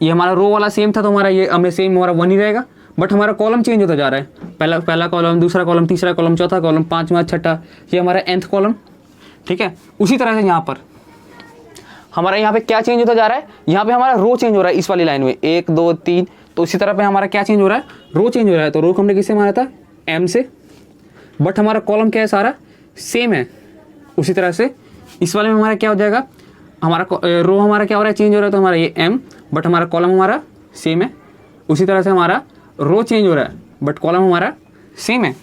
ये हमारा रो वाला सेम था तो हमारा ये हमें सेम हमारा 1 ही रहेगा, बट हमारा कॉलम चेंज होता जा रहा है, पहला कॉलम, दूसरा कॉलम, तीसरा कॉलम, चौथा कॉलम, पांचवा, छठा, ये हमारा nth कॉलम। ठीक है, उसी तरह से यहाँ पर हमारा यहाँ पे क्या चेंज होता जा रहा है, यहाँ पे हमारा रो चेंज हो रहा है इस वाली लाइन में 1 2 3, तो इसी तरह पे हमारा क्या चेंज हो रहा है, रो चेंज हो रहा है। तो रो को हमने किससे माना था, m से, बट हमारा कॉलम क्या है, सारा सेम है। उसी तरह से इस वाले में हमारा क्या हो जाएगा, हमारा रो हमारा क्या हो रहा है, चेंज हो रहा है, तो हमारा ये m, बट हमारा कॉलम हमारा सेम है। उसी तरह से हमारा रो चेंज हो रहा है बट कॉलम हमारा सेम है,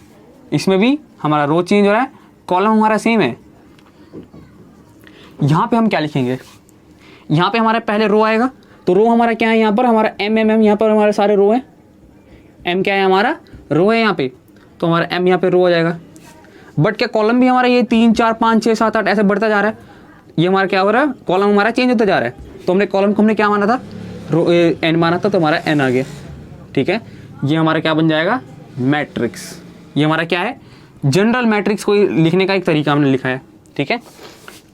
इसमें भी हमारा रो चेंज हो रहा है, कॉलम हमारा सेम है। यहाँ पे हम क्या लिखेंगे, यहाँ पे हमारा पहले रो आएगा, तो रो हमारा क्या है, यहाँ पर हमारा m यहाँ पर हमारे सारे रो हैं, m क्या है, हमारा रो है यहाँ पे, तो हमारा m यहाँ पे रो हो जाएगा। बट क्या कॉलम भी हमारा ये 3 4 5 6 7 8 ऐसे बढ़ता जा रहा है, ये हमारा क्या हो रहा है, कॉलम हमारा चेंज होता जा रहा है। तो हमने कॉलम को हमने क्या माना था, रो n माना था, तो हमारा n आ गया। ठीक है, ये हमारा क्या बन जाएगा, मैट्रिक्स। ये हमारा क्या है, जनरल मैट्रिक्स को लिखने का एक तरीका हमने लिखा है। ठीक है,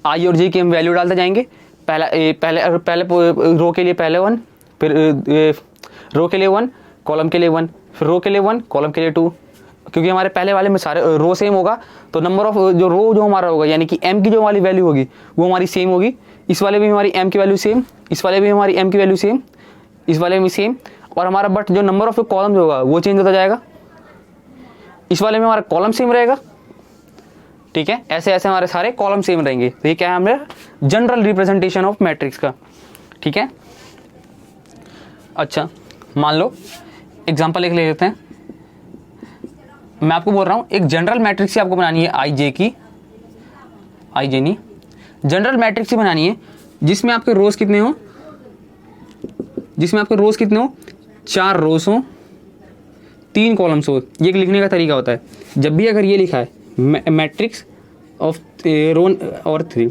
आई और जे की हम वैल्यू डालते जाएंगे, पहले रो के लिए पहले 1, फिर रो के लिए 1, कॉलम के लिए 1, फिर रो के लिए 1, कॉलम के लिए 2, क्योंकि हमारे पहले वाले में सारे रो सेम होगा, तो नंबर ऑफ जो रो जो हमारा होगा, यानी कि m की जो वाली वैल्यू होगी वो हमारी सेम होगी, इस वाले में हमारी m की वैल्यू सेम, इस वाले में हमारी m की वैल्यू सेम, इस वाले में सेम, और हमारा बट जो नंबर ऑफ कॉलम होगा वो चेंज होता जाएगा। इस वाले में हमारा कॉलम सेम रहेगा, ठीक है, ऐसे ऐसे हमारे सारे कॉलम सेम रहेंगे। तो ये क्या है हमारा जनरल रिप्रेजेंटेशन ऑफ मैट्रिक्स का, ठीक है। अच्छा, मान लो एग्जांपल एक ले लेते हैं। मैं आपको बोल रहा हूँ एक जनरल मैट्रिक्स ही आपको बनानी है, आई जे की, आई जे नहीं, जनरल मैट्रिक्स ही बनानी है जिसमें आपके रोज कितने हो, जिसमें आपके रोज कितने हो, 4 रोज हो, 3 कॉलम्स हो। ये एक लिखने का तरीका होता है। जब भी अगर ये लिखा है मैट्रिक्स ऑफ रो और 3,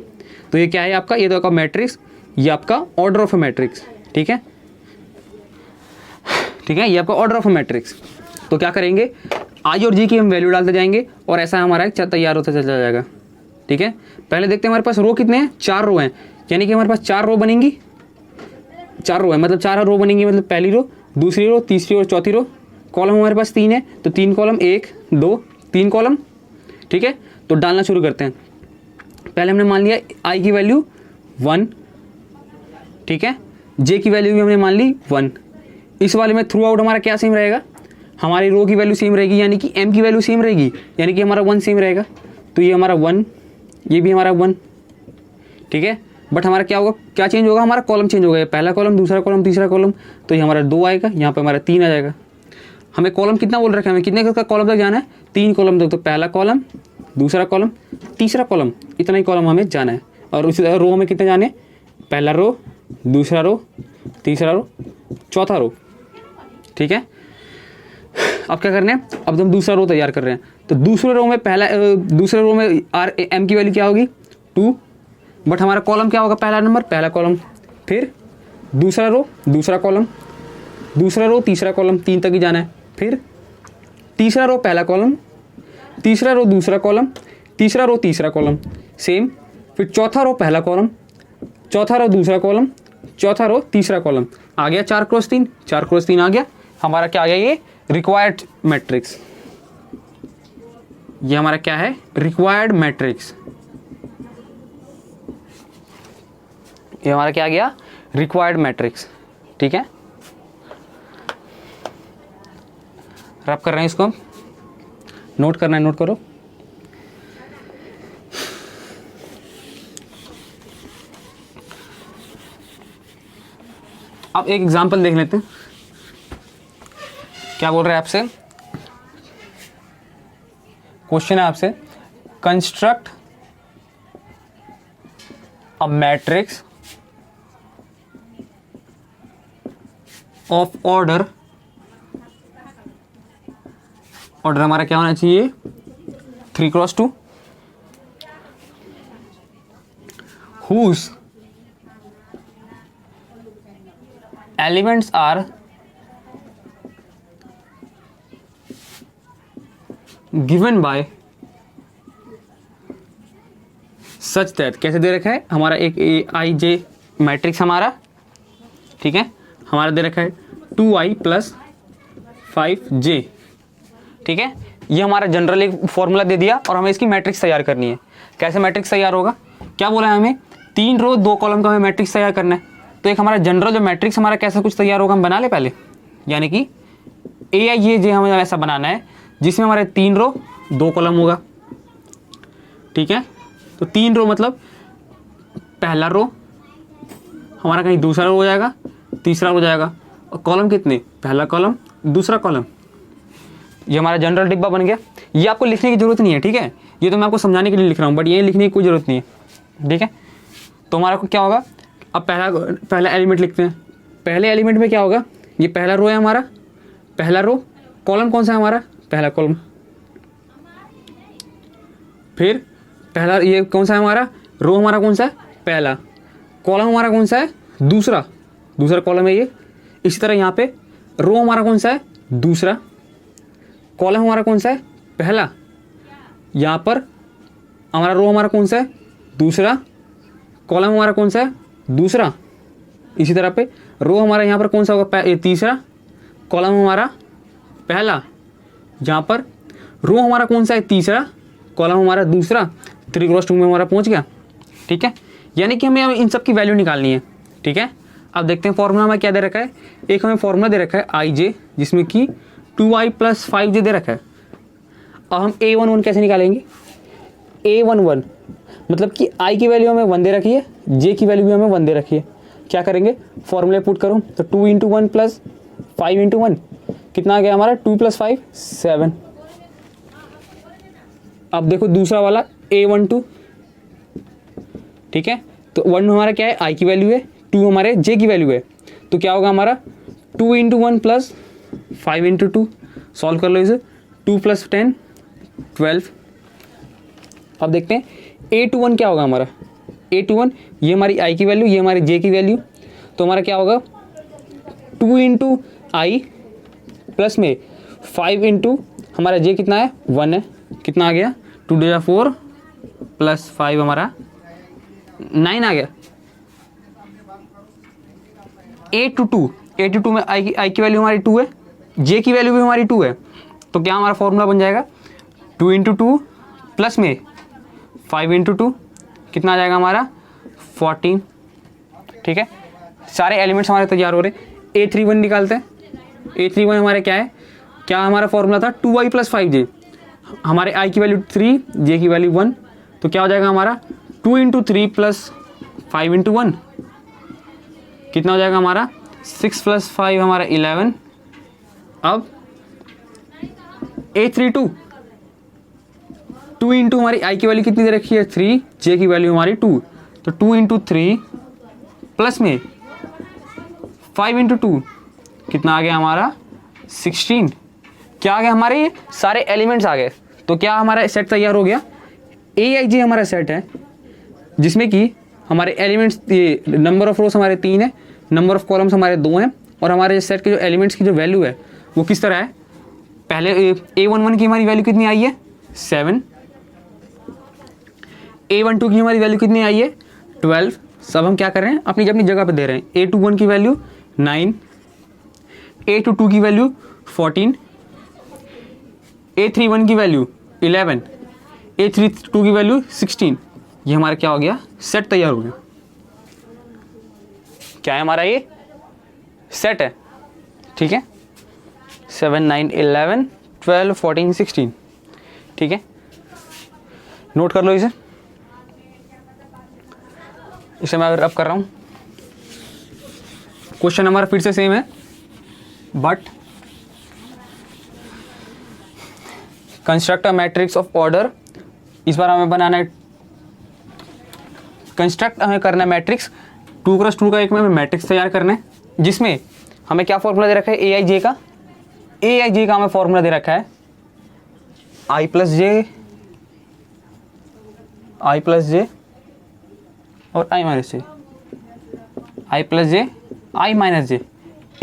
तो ये क्या है आपका, ये तो आपका मैट्रिक्स, ये आपका ऑर्डर ऑफ अ मैट्रिक्स, ठीक है, ठीक है, ये आपका ऑर्डर ऑफ अ मैट्रिक्स। तो क्या करेंगे, आई और जी की हम वैल्यू डालते जाएंगे और ऐसा हमारा एक तैयार होता चला जाएगा, ठीक है। पहले देखते हैं हमारे पास रो कितने हैं, 4 रो हैं, यानी कि हमारे पास 4 रो बनेंगी, 4 रो है मतलब 4 रो बनेंगी, मतलब पहली रो, दूसरी रो, तीसरी और चौथी रो। कॉलम हमारे पास 3 है, तो 3 कॉलम, 1 2 3 कॉलम, ठीक है। तो डालना शुरू करते हैं। पहले हमने मान लिया आई की वैल्यू 1, ठीक है, जे की वैल्यू भी हमने मान ली 1। इस वाले में थ्रू आउट हमारा क्या सेम रहेगा, हमारी रो की वैल्यू सेम रहेगी, यानी कि m की वैल्यू सेम रहेगी, यानी कि हमारा 1 सेम रहेगा। तो ये हमारा 1, ये भी हमारा 1, ठीक है। बट हमारा क्या होगा, क्या चेंज होगा, हमारा कॉलम चेंज होगा, पहला कॉलम, दूसरा कॉलम, तीसरा कॉलम, तो ये हमारा 2 आएगा, यहाँ पे हमारा 3 आ जाएगा। हमें कॉलम कितना बोल रखा है, हमें कितने का कॉलम तक जाना है, 3 कॉलम तक। तो पहला कॉलम, दूसरा कॉलम, तीसरा कॉलम, इतना ही कॉलम हमें जाना है। और उसी रो हमें कितने जाने, पहला रो, दूसरा रो, तीसरा रो, चौथा रो, ठीक है। अब क्या करना है, अब हम दूसरा रो तैयार कर रहे हैं। तो दूसरे रो में दूसरे रो में m की वैल्यू क्या होगी, 2, बट हमारा कॉलम क्या होगा, पहला नंबर, पहला कॉलम, फिर दूसरा रो, दूसरा कॉलम, दूसरा रो, तीसरा कॉलम, 3 तक ही जाना है। फिर तीसरा रो, पहला कॉलम, तीसरा रो, दूसरा कॉलम, तीसरा रो, तीसरा कॉलम, सेम। फिर चौथा रो, पहला कॉलम, चौथा रो, दूसरा कॉलम, चौथा रो, तीसरा कॉलम। आ गया 4 क्रॉस 3, 4 क्रॉस 3 आ गया हमारा, क्या आ गया, ये रिक्वायर्ड मैट्रिक्स। ये हमारा क्या है, रिक्वायर्ड मैट्रिक्स। ये हमारा क्या आ गया, रिक्वायर्ड मैट्रिक्स, ठीक है। रब कर रहे हैं इसको, नोट करना है, नोट करो। अब एक एग्जांपल देख लेते हैं, क्या बोल रहे हैं आपसे, क्वेश्चन है आपसे, construct a matrix of order हमारा क्या होना चाहिए, 3 cross 2, whose elements are given by such that, कैसे दे रखा है, हमारा एक आई जे मैट्रिक्स हमारा, ठीक है, हमारा दे रखा है 2i + 5j, ठीक है। ये हमारा जनरल एक फॉर्मूला दे दिया और हमें इसकी मैट्रिक्स तैयार करनी है। कैसे मैट्रिक्स तैयार होगा, क्या बोला है हमें, 3 रो 2 कॉलम का हमें मैट्रिक्स तैयार करना है। तो एक हमारा जनरल जो मैट्रिक्स हमारा कैसा कुछ तैयार होगा, हम बना ले पहले, यानी कि ए आई ये जे हमें ऐसा बनाना है जिसमें हमारे 3 रो 2 कॉलम होगा, ठीक है। तो 3 रो मतलब पहला रो हमारा कहीं दूसरा रो हो जाएगा, तीसरा हो जाएगा, और कॉलम कितने, पहला कॉलम, दूसरा कॉलम। ये हमारा जनरल डिब्बा बन गया। ये आपको लिखने की जरूरत नहीं है, ठीक है, ये तो मैं आपको समझाने के लिए लिख रहा हूँ, बट ये लिखने की कोई जरूरत नहीं है, ठीक है। तो हमारा को क्या होगा, अब पहला एलिमेंट लिखते हैं। पहले एलिमेंट में क्या होगा, ये पहला रो है हमारा, पहला रो, कॉलम कौन सा है हमारा, पहला कॉलम। फिर पहला ये कौन सा है हमारा, रो हमारा कौन सा है, पहला, कॉलम हमारा कौन सा है, दूसरा कॉलम है ये। इसी तरह यहाँ पे रो हमारा कौन सा है, दूसरा, कॉलम हमारा कौन सा है, पहला, यहाँ पर हमारा रो हमारा कौन सा है, दूसरा, कॉलम हमारा कौन सा है, दूसरा। इसी तरह पे रो हमारा यहाँ पर कौन सा होगा, तीसरा, कॉलम हमारा पहला, जहाँ पर रो हमारा कौन सा है, तीसरा, कॉलम हमारा दूसरा, 3 क्रॉस 2 में हमारा पहुँच गया, ठीक है। यानी कि हमें अब इन सब की वैल्यू निकालनी है। ठीक है, अब देखते हैं फॉर्मूला में क्या दे रखा है। एक हमें फॉर्मूला दे रखा है आई जे, जिसमें कि 2i + 5j दे रखा है। अब हम a11 कैसे निकालेंगे? a11 मतलब कि i की वैल्यू हमें 1 दे रखी है, j की वैल्यू भी हमें 1 दे रखी है। क्या करेंगे, फॉर्मूले पुट करो तो 2 × 1 + 5 × 1 कितना आ गया हमारा, 2 + 5 7। अब देखो दूसरा वाला a12, ठीक है, तो 1 हमारा क्या है, i की वैल्यू है, 2 हमारे j की वैल्यू है, तो क्या होगा हमारा 2 × 1 + 5 × 2। सॉल्व कर लो इसे, 2 + 10 12। अब देखते हैं a21 क्या होगा हमारा। a21 ये हमारी i की वैल्यू, ये हमारी j की वैल्यू, तो हमारा क्या होगा 2 × i प्लस में 5 × हमारा j कितना है 1 है, कितना आ गया 2 × 4 + 5 हमारा 9 आ गया। a22 में i की वैल्यू हमारी 2 है, j की वैल्यू भी हमारी 2 है, तो क्या हमारा फॉर्मूला बन जाएगा 2 × 2 प्लस में 5 × 2 कितना आ जाएगा हमारा 14। ठीक है, सारे एलिमेंट्स हमारे तैयार हो रहे। a31 निकालते हैं। a31 हमारे क्या है, क्या हमारा फॉर्मूला था 2i + 5j, हमारे i की वैल्यू 3, j की वैल्यू 1, तो क्या हो जाएगा हमारा 2 × 3 + 5 × 1 कितना हो जाएगा हमारा 6 + 5 हमारा 11। अब a32 2 × हमारी i की वैल्यू कितनी दे रखी है 3, j की वैल्यू हमारी 2, तो 2 × 3 प्लस में 5 × 2 कितना आ गया हमारा 16। क्या आ गया, हमारे सारे एलिमेंट्स आ गए, तो क्या हमारा सेट तैयार हो गया। aij हमारा सेट है जिसमें कि हमारे एलिमेंट्स, ये नंबर ऑफ रोज हमारे 3 है, नंबर ऑफ कॉलम्स हमारे 2 हैं, और हमारे सेट के जो एलिमेंट्स की जो वैल्यू है वो किस तरह है। पहले a11 की हमारी वैल्यू कितनी आई है 7, a12 की हमारी वैल्यू कितनी आई है 12। सब हम क्या कर रहे हैं, अपनी अपनी जगह पे दे रहे हैं। a21 की वैल्यू 9, a22 की वैल्यू 14, a31 की वैल्यू 11, a32 की वैल्यू 16। ये हमारा क्या हो गया, सेट तैयार हो गया। क्या है हमारा, ये सेट है। ठीक है, 7 9 11 12 14 16। ठीक है, नोट कर लो इसे मैं अब कर रहा हूं। क्वेश्चन हमारा फिर से सेम है, but construct a matrix of order. इस बार हमें बनाना है, कंस्ट्रक्ट हमें करना है मैट्रिक्स 2 × 2 का एक में हमें मैट्रिक्स तैयार करना है, जिसमें हमें क्या फॉर्मूला दे रखा है aij का। aij का हमें फॉर्मूला दे रखा है i + j और i - j, i + j i - j।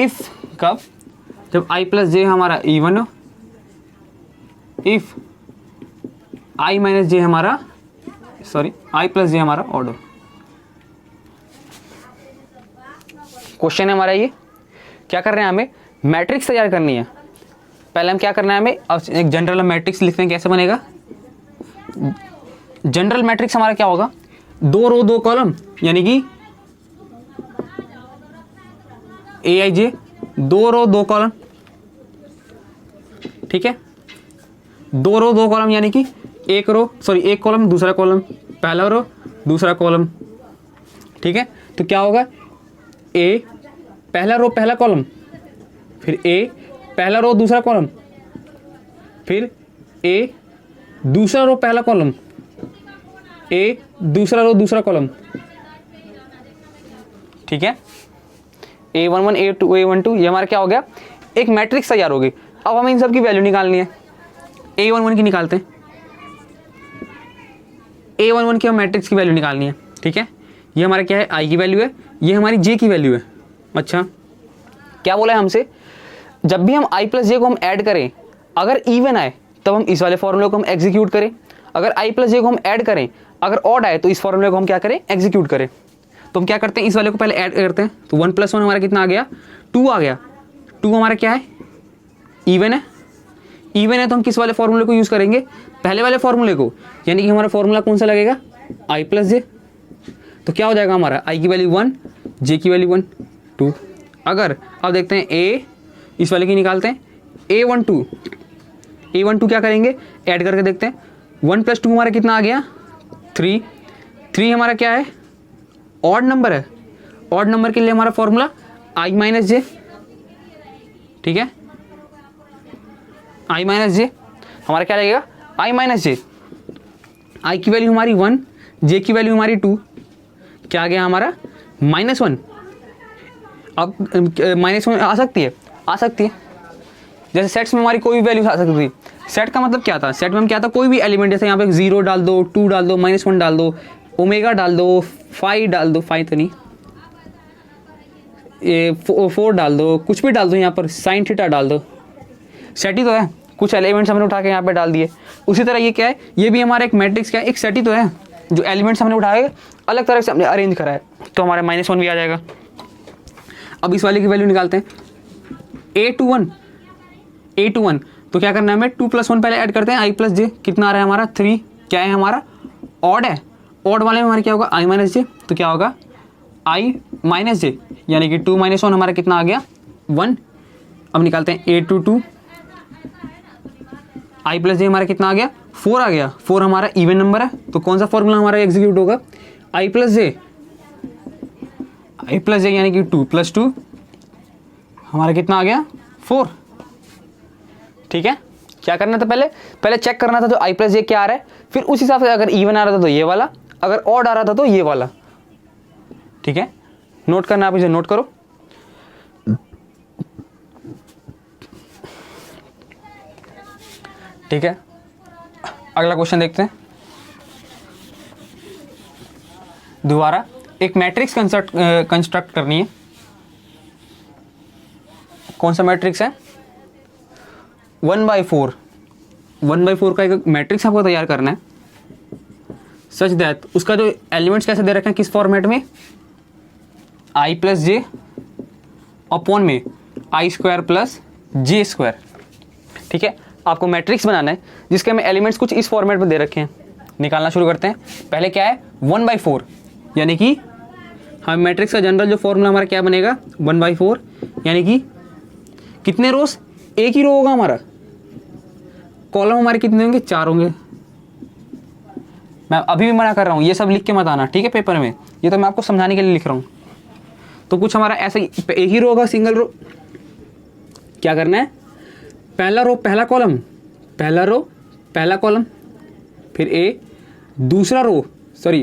If कब, जब i + j हमारा इवन हो, इफ i - j हमारा i + j हमारा ऑड हो। क्वेश्चन है हमारा ये, क्या कर रहे हैं, हमें मैट्रिक्स तैयार करनी है। पहले हम क्या करना है, हमें अब एक जनरल मैट्रिक्स लिखते हैं। कैसे बनेगा जनरल मैट्रिक्स, हमारा क्या होगा 2 रो 2 कॉलम, यानी कि aij 2 रो 2 कॉलम। ठीक है, 2 रो 2 कॉलम यानी कि एक कॉलम दूसरा कॉलम, पहला रो दूसरा कॉलम। ठीक है, तो क्या होगा a पहला रो पहला कॉलम, फिर a पहला रो दूसरा कॉलम, फिर a दूसरा रो पहला कॉलम, a दूसरा रो दूसरा कॉलम। ठीक है, a11 a2 a12 ये हमारा क्या हो गया, एक मैट्रिक्स तैयार हो गई। अब हमें इन सब की वैल्यू निकालनी है। a11 की निकालते हैं, a11 की हम मैट्रिक्स की वैल्यू निकालनी है। ठीक है, ये हमारा क्या है i की वैल्यू है, ये हमारी j की वैल्यू है। अच्छा, क्या बोला है हमसे, जब भी हम i + j को हम ऐड करें, अगर इवन आए तब हम इस वाले फॉर्मूले को हम एग्जीक्यूट करें, अगर i + j को हम ऐड करें, अगर ऑड आए तो इस फॉर्मूले को हम क्या करें, एग्जीक्यूट करें। तो हम क्या करते हैं, इस वाले को पहले ऐड करते हैं, तो 1 + 1 हमारा कितना आ गया 2 आ गया। 2 हमारा क्या है, इवन है। इवन है तो हम किस वाले फॉर्मूले को यूज़ करेंगे, पहले वाले फॉर्मूले को, यानी कि हमारा फॉर्मूला कौन सा लगेगा i + j। तो क्या हो जाएगा हमारा, आई की वैल्यू 1, जे की वैल्यू 1 2। अगर अब देखते हैं ए इस वाले की निकालते हैं, A12 क्या करेंगे, ऐड करके देखते हैं। 1 + 2 हमारा कितना आ गया 3, 3 हमारा क्या है, ऑड नंबर है। ऑड नंबर के लिए हमारा फॉर्मूला I - j, ठीक है, I - j हमारा क्या लगेगा, I - j। I की वैल्यू हमारी 1, j की वैल्यू हमारी 2, क्या आ गया हमारा -1। अब -1 आ सकती है, आ सकती है, जैसे सेट्स में हमारी कोई भी वैल्यू आ सकती है। सेट का मतलब क्या था, सेट में हम क्या था, कोई भी एलिमेंट, जैसे यहाँ पे 0 डाल दो, 2 डाल दो, -1 डाल दो, ओमेगा डाल दो, 5 डाल दो, 5 तो नहीं, ये 4 डाल दो, कुछ भी डाल दो, यहाँ पर sin थीटा डाल दो, सेट ही तो है। कुछ एलिमेंट्स हमने उठा के यहाँ पे डाल दिए। उसी तरह ये क्या है, ये भी हमारा एक मैट्रिक्स क्या है, एक सेट ही तो है, जो एलिमेंट्स हमने उठाए अलग तरह से हमने अरेंज करा है, तो हमारा -1 भी आ जाएगा। अब इस वाले की वैल्यू निकालते हैं, A21 तो क्या करना है हमें, 2 + 1 पहले ऐड करते हैं, I + j कितना आ रहा है हमारा 3, क्या है हमारा ऑड है। ऑड वाले में हमारा क्या होगा, I - j, तो क्या होगा I - j, यानी कि 2 - 1 हमारा कितना आ गया 1। अब निकालते हैं A22, I + j हमारा कितना आ गया 4 आ गया। 4 हमारा इवन नंबर है, तो कौन सा फॉर्मूला हमारा एग्जीक्यूट होगा, I + j यानी कि 2 + 2 हमारा कितना आ गया 4। ठीक है, क्या करना था, पहले चेक करना था तो I + j क्या आ रहा है, फिर उस हिसाब से अगर इवन आ रहा था तो ये वाला, अगर ऑड आ रहा था तो ये वाला। ठीक है, नोट करना, आप इसे नोट करो। ठीक है, अगला क्वेश्चन देखते हैं। दोबारा एक मैट्रिक्स कंस्ट्रक्ट करनी है। कौन सा मैट्रिक्स है, 1/4 का एक मैट्रिक्स आपको तैयार करना है, सच दैट उसका जो एलिमेंट्स कैसे दे रखे हैं, किस फॉर्मेट में, I + j अपॉन में I² + j²। ठीक है, आपको मैट्रिक्स बनाना है जिसके हमें एलिमेंट्स कुछ इस फॉर्मेट में दे रखे हैं। निकालना शुरू करते हैं। पहले क्या है 1/4, यानी कि हम मैट्रिक्स का जनरल जो फॉर्मूला हमारा क्या बनेगा 1/4, यानी कि कितने रोज, एक ही रो होगा हमारा, कॉलम हमारे कितने होंगे 4 होंगे। मैं अभी भी मना कर रहा हूँ, ये सब लिख के मत आना, ठीक है, पेपर में, ये तो मैं आपको समझाने के लिए लिख रहा हूँ। तो कुछ हमारा ऐसा एक ही रो होगा, सिंगल रो। क्या करना है, पहला रो पहला कॉलम, पहला रो पहला कॉलम, फिर ए दूसरा रो, सॉरी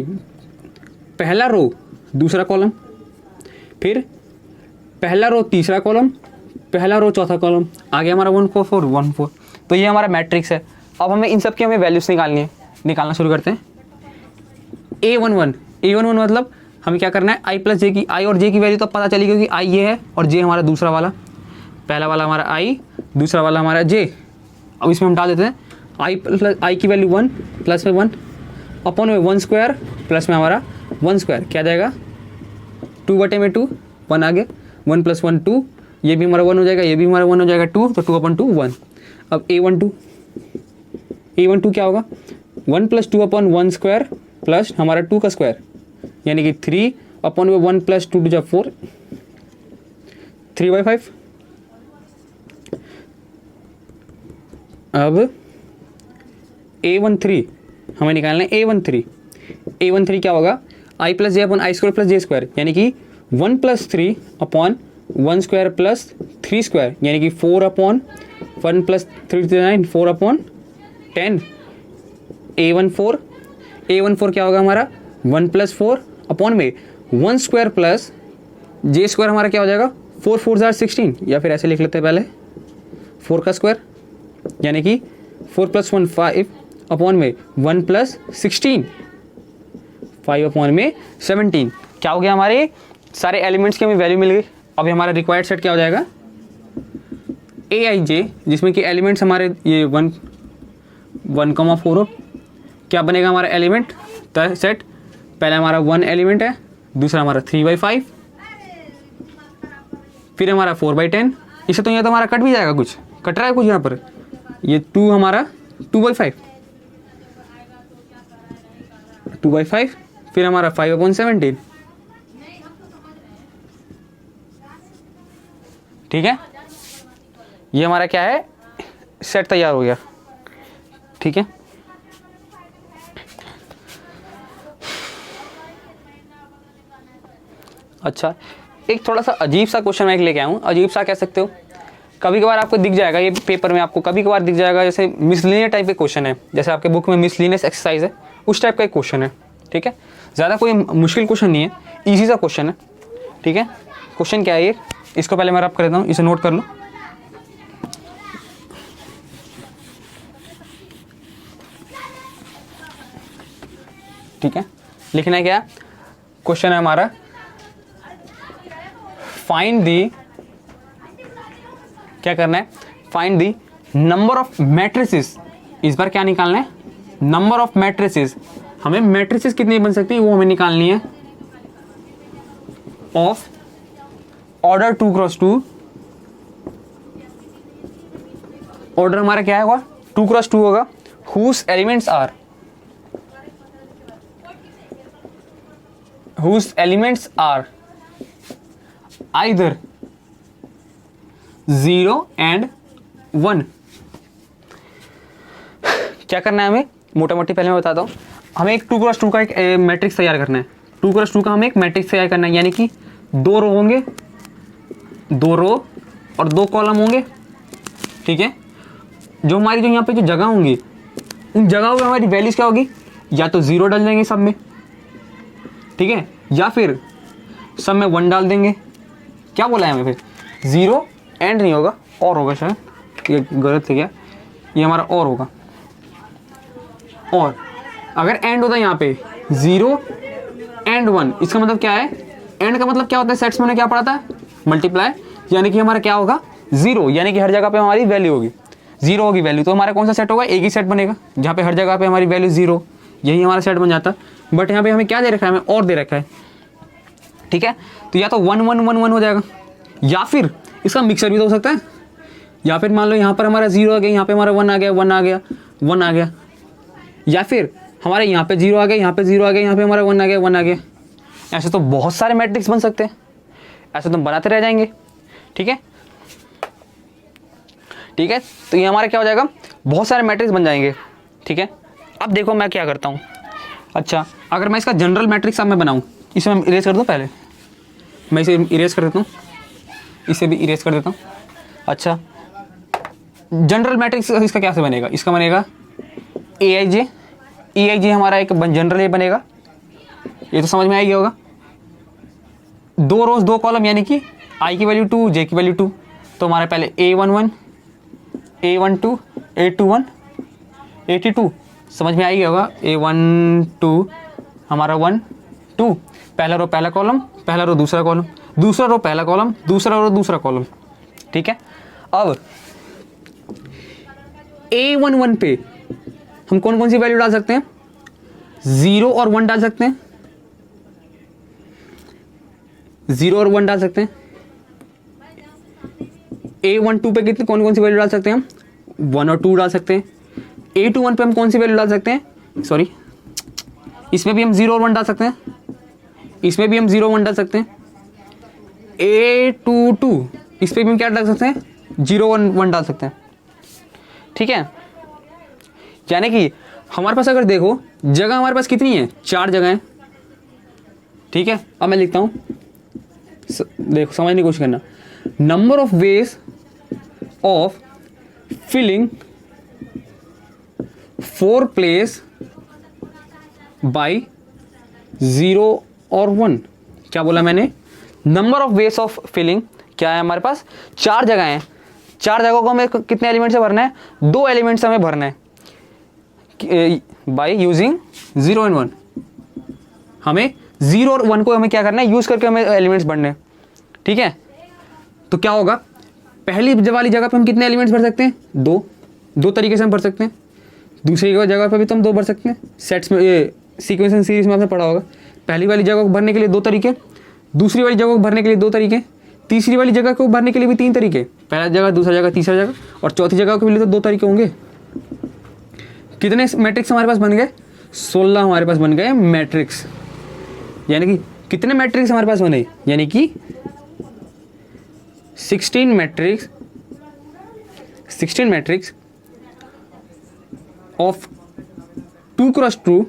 पहला रो दूसरा कॉलम, फिर पहला रो तीसरा कॉलम, पहला रो चौथा कॉलम, आ गया हमारा 1 4 4 1 4। तो ये हमारा मैट्रिक्स है। अब हमें इन सब की हमें वैल्यूज निकालनी है। निकालना शुरू करते हैं। A11 मतलब हमें क्या करना है, I + j की, I और j की वैल्यू तो पता चली क्योंकि I ये है और j हमारा दूसरा वाला, पहला वाला हमारा I, दूसरा वाला हमारा j। अब इसमें हम डाल देते हैं I की वैल्यू 1 प्लस में 1 अपॉन में 1² प्लस में हमारा 1² क्या जाएगा 2/2 1 आ गया, 1 + 1 2, ये भी हमारा 1 हो जाएगा, ये भी हमारा 1 हो जाएगा 2, तो 2/2 1। अब A12 क्या होगा 1 + 2/1² प्लस हमारा 2 का स्क्वायर, यानी कि 3 अपॉन में 1 + 2 = 4, 3/5। अब A13 हमें निकालना है। A13 क्या होगा I + j upon I² + j², यानी कि 1 + 3 अपॉन 1² प्लस 3², यानी कि 4/1 + 3 9 4/10। A14 क्या होगा हमारा 1 + 4 अपॉन में 1² प्लस j² हमारा क्या हो जाएगा 4 4 16, या फिर ऐसे लिख लेते हैं पहले 4 का स्क्वायर, यानी कि 4 + 1 5 अपॉन में 1 + 16 5 अपॉन में 17। क्या हो गया, हमारे सारे एलिमेंट्स की हमें वैल्यू मिल गई। अभी हमारा रिक्वायर्ड सेट क्या हो जाएगा Aij, जिसमें कि एलिमेंट्स हमारे ये 1,4 हो। क्या बनेगा हमारा एलिमेंट सेट, पहला हमारा 1 एलिमेंट है, दूसरा हमारा 3/5, फिर हमारा 4/10। इससे तो यहाँ तो हमारा कट भी जाएगा, कुछ कट रहा है कुछ यहाँ पर, ये 2 हमारा 2/5 फिर हमारा 5/17। ठीक है, ये हमारा क्या है, सेट तैयार हो गया। ठीक है, अच्छा, एक थोड़ा सा अजीब सा क्वेश्चन मैं एक लेके आया हूँ। अजीब सा कह सकते हो, कभी कभार आपको दिख जाएगा ये पेपर में, आपको कभी कभार दिख जाएगा, जैसे मिसलिनियस टाइप के क्वेश्चन है, जैसे आपके बुक में मिसलिनियस एक्सरसाइज है, उस टाइप का एक क्वेश्चन है। ठीक है, ज़्यादा कोई मुश्किल क्वेश्चन नहीं है, ईजी सा क्वेश्चन है। ठीक है, क्वेश्चन क्या है ये, इसको पहले मैं रब कर देता हूँ, इसे नोट कर लो। ठीक है, लिखना है क्या, क्वेश्चन है हमारा, फाइंड दी, क्या करना है, find the number of matrices. इस बार क्या निकालना है, नंबर ऑफ मैट्रिसेस। हमें मैट्रिसेस कितनी बन सकती है वो हमें निकालनी है, ऑफ ऑर्डर 2x2। ऑर्डर हमारा क्या होगा, 2x2 होगा, whose elements are, whose elements are either 0 and 1। क्या करना है हमें, मोटा मोटी पहले मैं बताता हूँ। हमें एक 2x2 का एक मैट्रिक्स तैयार करना है। 2x2 का हमें एक मैट्रिक्स तैयार करना है, यानी कि 2 रो होंगे, 2 रो और 2 कॉलम होंगे। ठीक है, जो हमारी जो यहाँ पे जो जगह होंगी, उन जगहों पे हमारी वैल्यूज क्या होगी, या तो 0 डाल देंगे सब में, ठीक है, या फिर सब में 1 डाल देंगे। क्या बोला है हमें, फिर 0 एंड नहीं होगा, और होगा शायद, ये गलत है क्या, ये हमारा और होगा। और अगर एंड होता है यहाँ पे 0 एंड 1, इसका मतलब क्या है, एंड का मतलब क्या होता है, सेट्स में क्या पढ़ा था, मल्टीप्लाई, यानी कि हमारा क्या होगा 0, यानी कि हर जगह पे हमारी वैल्यू होगी 0 होगी वैल्यू, तो हमारा कौन सा सेट होगा, एक ही सेट बनेगा जहाँ पे हर जगह पे हमारी वैल्यू 0, यही हमारा सेट बन जाता। बट यहाँ पे हमें क्या दे रखा है, हमें और दे रखा है। ठीक है, तो या तो 1 1 1 1 हो जाएगा, या फिर इसका मिक्सर भी तो हो सकता है, या फिर मान लो यहाँ पर हमारा 0 आ गया, यहाँ पे हमारा 1 आ गया, 1 आ गया, 1 आ गया, या फिर हमारे यहाँ पे 0 आ गया, यहाँ पे 0 आ गया, यहाँ पे हमारा 1 आ गया, 1 आ गया। ऐसे तो बहुत सारे मैट्रिक्स बन सकते हैं, ऐसे तो हम बनाते रह जाएंगे। ठीक है, ठीक है, तो ये हमारा क्या हो जाएगा, बहुत सारे मैट्रिक्स बन जाएंगे। ठीक है, अब देखो मैं क्या करता हूँ। अच्छा, अगर मैं इसका जनरल मैट्रिक्स अब मैं बनाऊँ, इसे मैं इरेज कर दूँ, पहले मैं इसे इरेज कर देता हूँ, इसे भी इरेज कर देता हूँ। अच्छा, जनरल मैट्रिक्स इसका क्या से बनेगा, इसका बनेगा AIJ, EIJ हमारा एक जनरल ये बनेगा, ये तो समझ में आ गया होगा। 2 रोज 2 कॉलम, यानी कि I की वैल्यू 2, J की वैल्यू 2, तो हमारे पहले A11 A12 A21 82, समझ में आ गया होगा। A12 हमारा 1 2, पहला रो पहला कॉलम, पहला रो दूसरा कॉलम, दूसरा रो पहला कॉलम, दूसरा रो दूसरा कॉलम। ठीक है, अब A11 पे हम कौन कौन सी वैल्यू डाल सकते हैं, 0 और 1 डाल सकते हैं, 0 और 1 डाल सकते हैं। A12 पे कितनी कौन कौन सी वैल्यू डाल सकते हैं हम, 1 और 2 डाल सकते हैं। A21 पे हम कौन सी वैल्यू डाल सकते हैं, सॉरी, इसमें भी हम 0 और 1 डाल सकते हैं, इसमें भी हम 0 1 डाल सकते हैं। A22 इस पर भी हम क्या डाल सकते हैं, 0 1 डाल सकते हैं। ठीक है, यानी कि हमारे पास अगर देखो जगह हमारे पास कितनी है, 4 जगह है। ठीक है, अब मैं लिखता हूँ, देखो समझने की कोशिश करना, number of ways of filling 4 place by 0 और 1। क्या बोला मैंने, number of ways of filling क्या है, हमारे पास 4 जगह हैं, 4 जगहों को हमें कितने एलिमेंट से भरना है, 2 एलिमेंट से हमें भरना है बाई यूजिंग 0 एंड 1। हमें 0 और 1 को हमें क्या करना है, यूज करके हमें एलिमेंट्स भरने हैं। ठीक है, तो क्या होगा, पहली वाली जगह पे हम कितने एलिमेंट्स भर सकते हैं, 2 तरीके से हम भर सकते हैं। दूसरी जगह पे भी तो हम 2 भर सकते हैं, सेट्स में, ये सीक्वेंस एंड सीरीज में आपने पढ़ा होगा। पहली वाली जगह को भरने के लिए 2 तरीके, दूसरी वाली जगह को भरने के लिए 2 तरीके, तीसरी वाली जगह को भरने के लिए भी 3 तरीके, पहला जगह, दूसरा जगह, तीसरा जगह, और चौथी जगह के लिए तो 2 तरीके होंगे। कितने मैट्रिक्स हमारे पास बन गए, 16 हमारे पास बन गए मैट्रिक्स। यानी कि कितने मैट्रिक्स हमारे पास बने, यानी कि 16 मैट्रिक्स ऑफ 2x2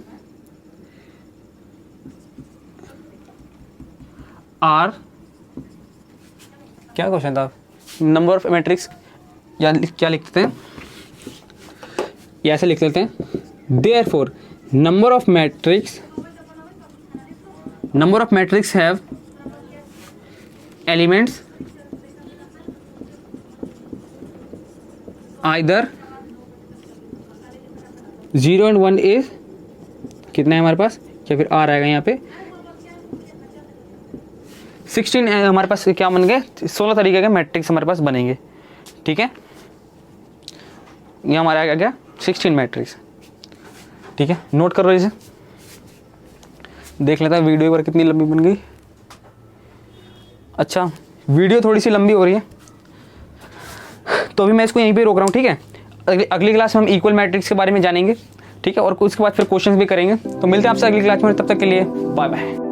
आर, क्या क्वेश्चन था, नंबर ऑफ मैट्रिक्स, या क्या लिखते हैं, या ऐसे लिख लेते हैं, therefore number of matrix have elements either 0 and 1 is कितना है हमारे पास, क्या फिर आर आएगा यहाँ पे 16 हमारे पास क्या बन गए, 16 तरीके के मैट्रिक्स हमारे पास बनेंगे। ठीक है, ये हमारा आ गया 16 मैट्रिक्स। ठीक है, नोट करो इसे, देख लेता है वीडियो पर कितनी लंबी बन गई। अच्छा, वीडियो थोड़ी सी लंबी हो रही है तो अभी मैं इसको यहीं पे रोक रहा हूँ। ठीक है, अगली क्लास में हम इक्वल मैट्रिक्स के बारे में जानेंगे। ठीक है, और उसके बाद फिर क्वेश्चंस भी करेंगे। तो मिलते हैं आपसे अगली क्लास में, तब तक के लिए बाय बाय।